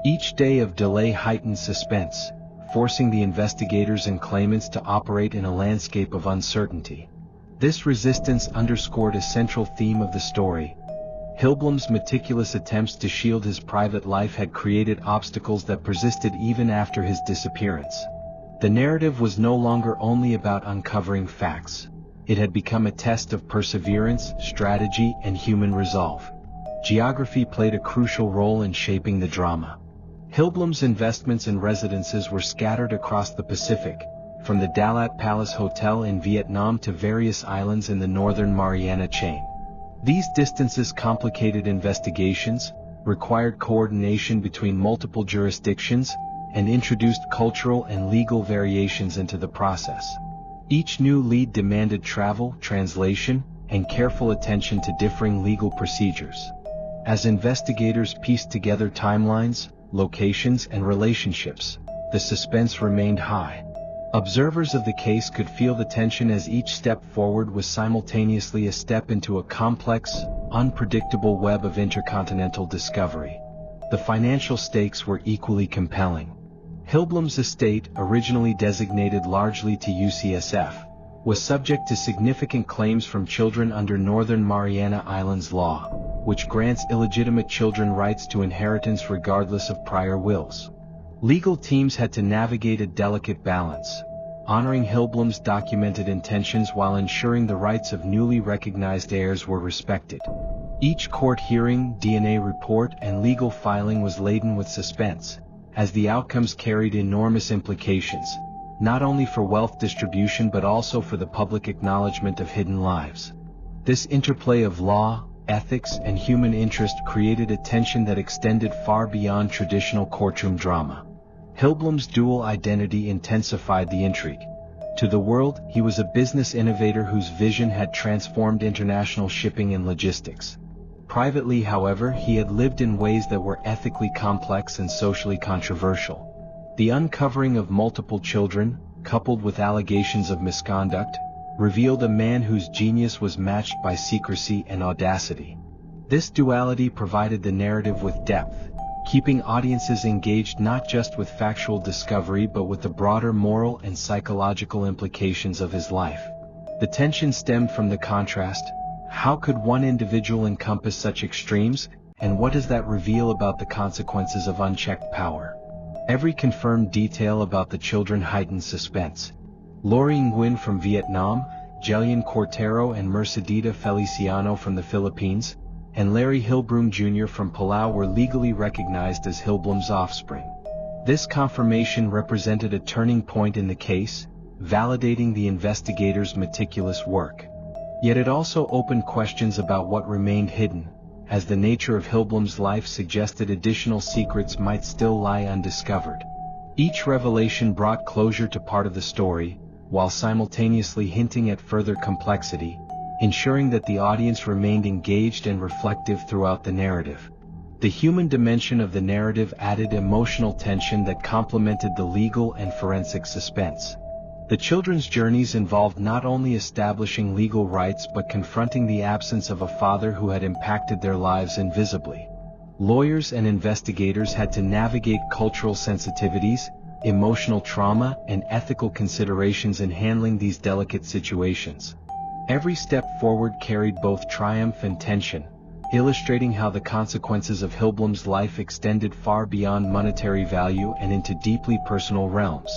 Each day of delay heightened suspense, forcing the investigators and claimants to operate in a landscape of uncertainty. This resistance underscored a central theme of the story. Hillblom's meticulous attempts to shield his private life had created obstacles that persisted even after his disappearance. The narrative was no longer only about uncovering facts. It had become a test of perseverance, strategy, and human resolve. Geography played a crucial role in shaping the drama. Hillblom's investments and residences were scattered across the Pacific, from the Dalat Palace Hotel in Vietnam to various islands in the northern Mariana chain. These distances complicated investigations, required coordination between multiple jurisdictions, and introduced cultural and legal variations into the process. Each new lead demanded travel, translation, and careful attention to differing legal procedures. As investigators pieced together timelines, locations, and relationships, the suspense remained high. Observers of the case could feel the tension as each step forward was simultaneously a step into a complex, unpredictable web of intercontinental discovery. The financial stakes were equally compelling. Hillblom's estate, originally designated largely to UCSF, was subject to significant claims from children under Northern Mariana Islands law, which grants illegitimate children rights to inheritance regardless of prior wills. Legal teams had to navigate a delicate balance, honoring Hillblom's documented intentions while ensuring the rights of newly recognized heirs were respected. Each court hearing, DNA report, and legal filing was laden with suspense, as the outcomes carried enormous implications, not only for wealth distribution but also for the public acknowledgement of hidden lives. This interplay of law, ethics, and human interest created a tension that extended far beyond traditional courtroom drama. Hillblom's dual identity intensified the intrigue. To the world, he was a business innovator whose vision had transformed international shipping and logistics. Privately, however, he had lived in ways that were ethically complex and socially controversial. The uncovering of multiple children, coupled with allegations of misconduct, revealed a man whose genius was matched by secrecy and audacity. This duality provided the narrative with depth, keeping audiences engaged not just with factual discovery but with the broader moral and psychological implications of his life. The tension stemmed from the contrast. How could one individual encompass such extremes, and what does that reveal about the consequences of unchecked power? Every confirmed detail about the children heightened suspense. Lori Nguyen from Vietnam, Jelian Cortero and Mercedita Feliciano from the Philippines, and Larry Hillblom Jr. from Palau were legally recognized as Hillblom's offspring. This confirmation represented a turning point in the case, validating the investigators' meticulous work. Yet it also opened questions about what remained hidden, as the nature of Hillblom's life suggested additional secrets might still lie undiscovered. Each revelation brought closure to part of the story, while simultaneously hinting at further complexity, ensuring that the audience remained engaged and reflective throughout the narrative. The human dimension of the narrative added emotional tension that complemented the legal and forensic suspense. The children's journeys involved not only establishing legal rights but confronting the absence of a father who had impacted their lives invisibly. Lawyers and investigators had to navigate cultural sensitivities, emotional trauma, and ethical considerations in handling these delicate situations. Every step forward carried both triumph and tension, illustrating how the consequences of Hillblom's life extended far beyond monetary value and into deeply personal realms.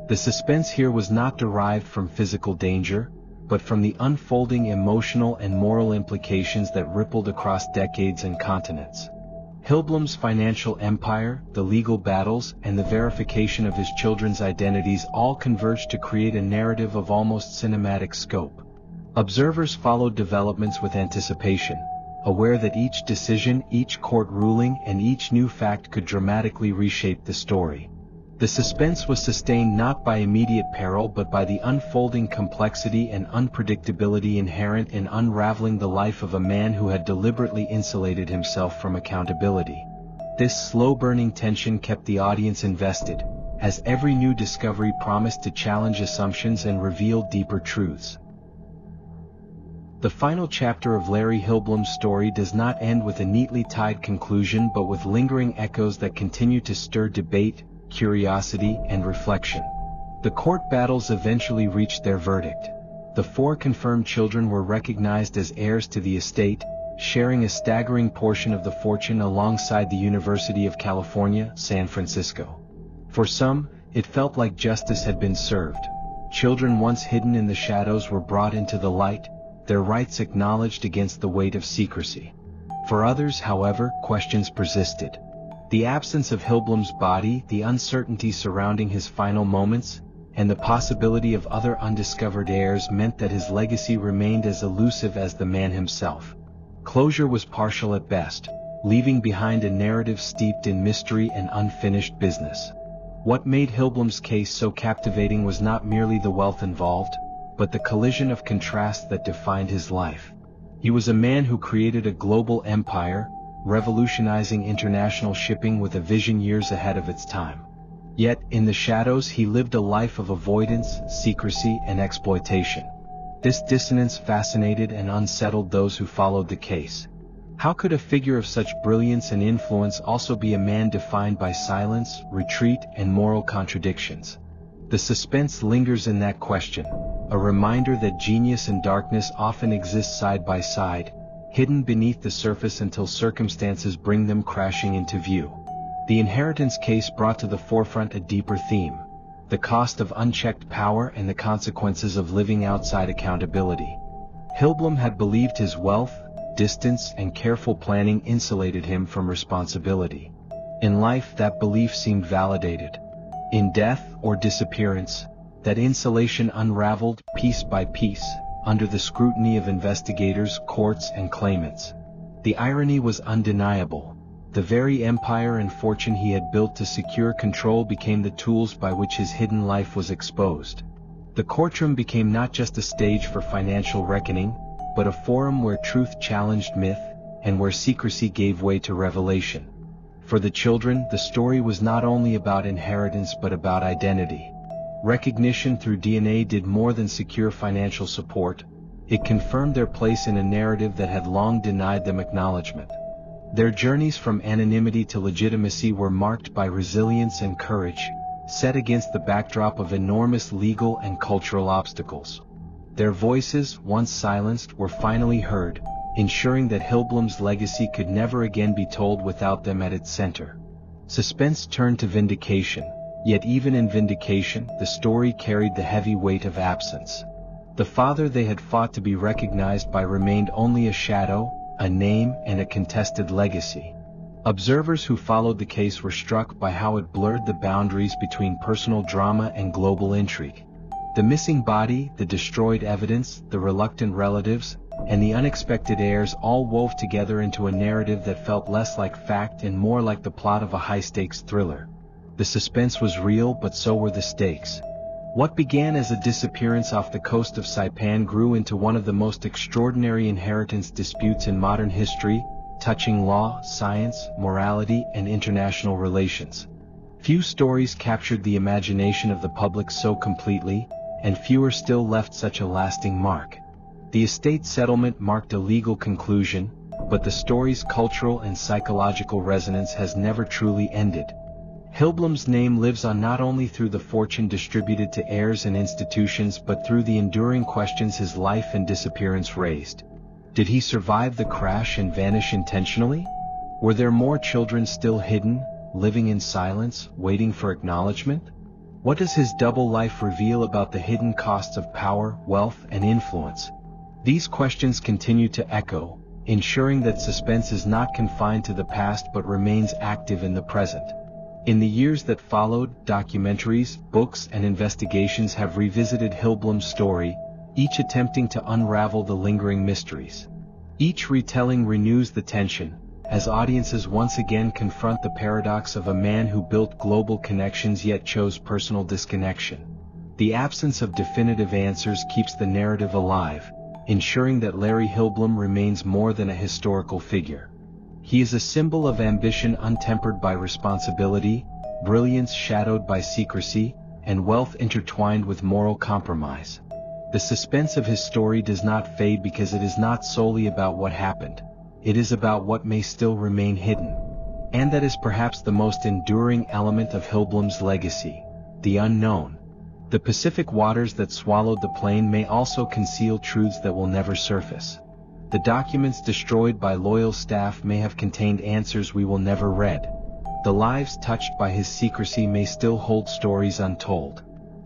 The suspense here was not derived from physical danger, but from the unfolding emotional and moral implications that rippled across decades and continents. Hillblom's financial empire, the legal battles, and the verification of his children's identities all converged to create a narrative of almost cinematic scope. Observers followed developments with anticipation, aware that each decision, each court ruling, and each new fact could dramatically reshape the story. The suspense was sustained not by immediate peril but by the unfolding complexity and unpredictability inherent in unraveling the life of a man who had deliberately insulated himself from accountability. This slow-burning tension kept the audience invested, as every new discovery promised to challenge assumptions and reveal deeper truths. The final chapter of Larry Hillblom's story does not end with a neatly tied conclusion but with lingering echoes that continue to stir debate, curiosity, and reflection. The court battles eventually reached their verdict. The 4 confirmed children were recognized as heirs to the estate, sharing a staggering portion of the fortune alongside the University of California, San Francisco. For some, it felt like justice had been served. Children once hidden in the shadows were brought into the light, their rights acknowledged against the weight of secrecy. For others, however, questions persisted. The absence of Hillblom's body, the uncertainty surrounding his final moments, and the possibility of other undiscovered heirs meant that his legacy remained as elusive as the man himself. Closure was partial at best, leaving behind a narrative steeped in mystery and unfinished business. What made Hillblom's case so captivating was not merely the wealth involved, but the collision of contrasts that defined his life. He was a man who created a global empire, revolutionizing international shipping with a vision years ahead of its time. Yet, in the shadows he lived a life of avoidance, secrecy, and exploitation. This dissonance fascinated and unsettled those who followed the case. How could a figure of such brilliance and influence also be a man defined by silence, retreat, and moral contradictions? The suspense lingers in that question, a reminder that genius and darkness often exist side by side, hidden beneath the surface until circumstances bring them crashing into view. The inheritance case brought to the forefront a deeper theme: the cost of unchecked power and the consequences of living outside accountability. Hillblom had believed his wealth, distance, and careful planning insulated him from responsibility. In life, that belief seemed validated. In death or disappearance, that insulation unraveled piece by piece, under the scrutiny of investigators, courts, and claimants. The irony was undeniable. The very empire and fortune he had built to secure control became the tools by which his hidden life was exposed. The courtroom became not just a stage for financial reckoning, but a forum where truth challenged myth, and where secrecy gave way to revelation. For the children, the story was not only about inheritance but about identity. Recognition through DNA did more than secure financial support. It confirmed their place in a narrative that had long denied them acknowledgement. Their journeys from anonymity to legitimacy were marked by resilience and courage, set against the backdrop of enormous legal and cultural obstacles. Their voices, once silenced, were finally heard, ensuring that Hillblom's legacy could never again be told without them at its center. Suspense turned to vindication. Yet even in vindication, the story carried the heavy weight of absence. The father they had fought to be recognized by remained only a shadow, a name, and a contested legacy. Observers who followed the case were struck by how it blurred the boundaries between personal drama and global intrigue. The missing body, the destroyed evidence, the reluctant relatives, and the unexpected heirs all wove together into a narrative that felt less like fact and more like the plot of a high-stakes thriller. The suspense was real, but so were the stakes. What began as a disappearance off the coast of Saipan grew into one of the most extraordinary inheritance disputes in modern history, touching law, science, morality, and international relations. Few stories captured the imagination of the public so completely, and fewer still left such a lasting mark. The estate settlement marked a legal conclusion, but the story's cultural and psychological resonance has never truly ended. Hillblom's name lives on not only through the fortune distributed to heirs and institutions but through the enduring questions his life and disappearance raised. Did he survive the crash and vanish intentionally? Were there more children still hidden, living in silence, waiting for acknowledgement? What does his double life reveal about the hidden costs of power, wealth, and influence? These questions continue to echo, ensuring that suspense is not confined to the past but remains active in the present. In the years that followed, documentaries, books, and investigations have revisited Hillblom's story, each attempting to unravel the lingering mysteries. Each retelling renews the tension, as audiences once again confront the paradox of a man who built global connections yet chose personal disconnection. The absence of definitive answers keeps the narrative alive, ensuring that Larry Hillblom remains more than a historical figure. He is a symbol of ambition untempered by responsibility, brilliance shadowed by secrecy, and wealth intertwined with moral compromise. The suspense of his story does not fade because it is not solely about what happened. It is about what may still remain hidden. And that is perhaps the most enduring element of Hillblom's legacy, the unknown. The Pacific waters that swallowed the plane may also conceal truths that will never surface. The documents destroyed by loyal staff may have contained answers we will never read. The lives touched by his secrecy may still hold stories untold.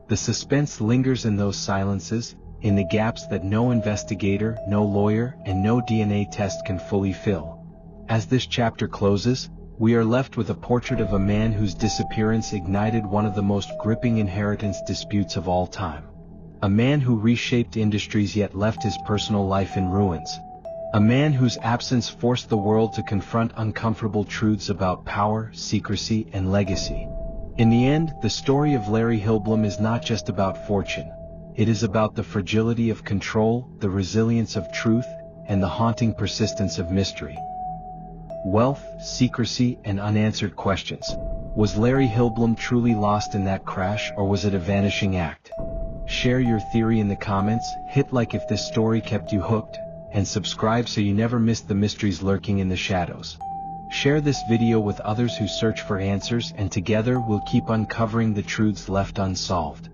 The suspense lingers in those silences, in the gaps that no investigator, no lawyer, and no DNA test can fully fill. As this chapter closes, we are left with a portrait of a man whose disappearance ignited one of the most gripping inheritance disputes of all time. A man who reshaped industries yet left his personal life in ruins. A man whose absence forced the world to confront uncomfortable truths about power, secrecy, and legacy. In the end, the story of Larry Hillblom is not just about fortune. It is about the fragility of control, the resilience of truth, and the haunting persistence of mystery. Wealth, secrecy, and unanswered questions. Was Larry Hillblom truly lost in that crash, or was it a vanishing act? Share your theory in the comments, hit like if this story kept you hooked, and subscribe so you never miss the mysteries lurking in the shadows. Share this video with others who search for answers, and together we'll keep uncovering the truths left unsolved.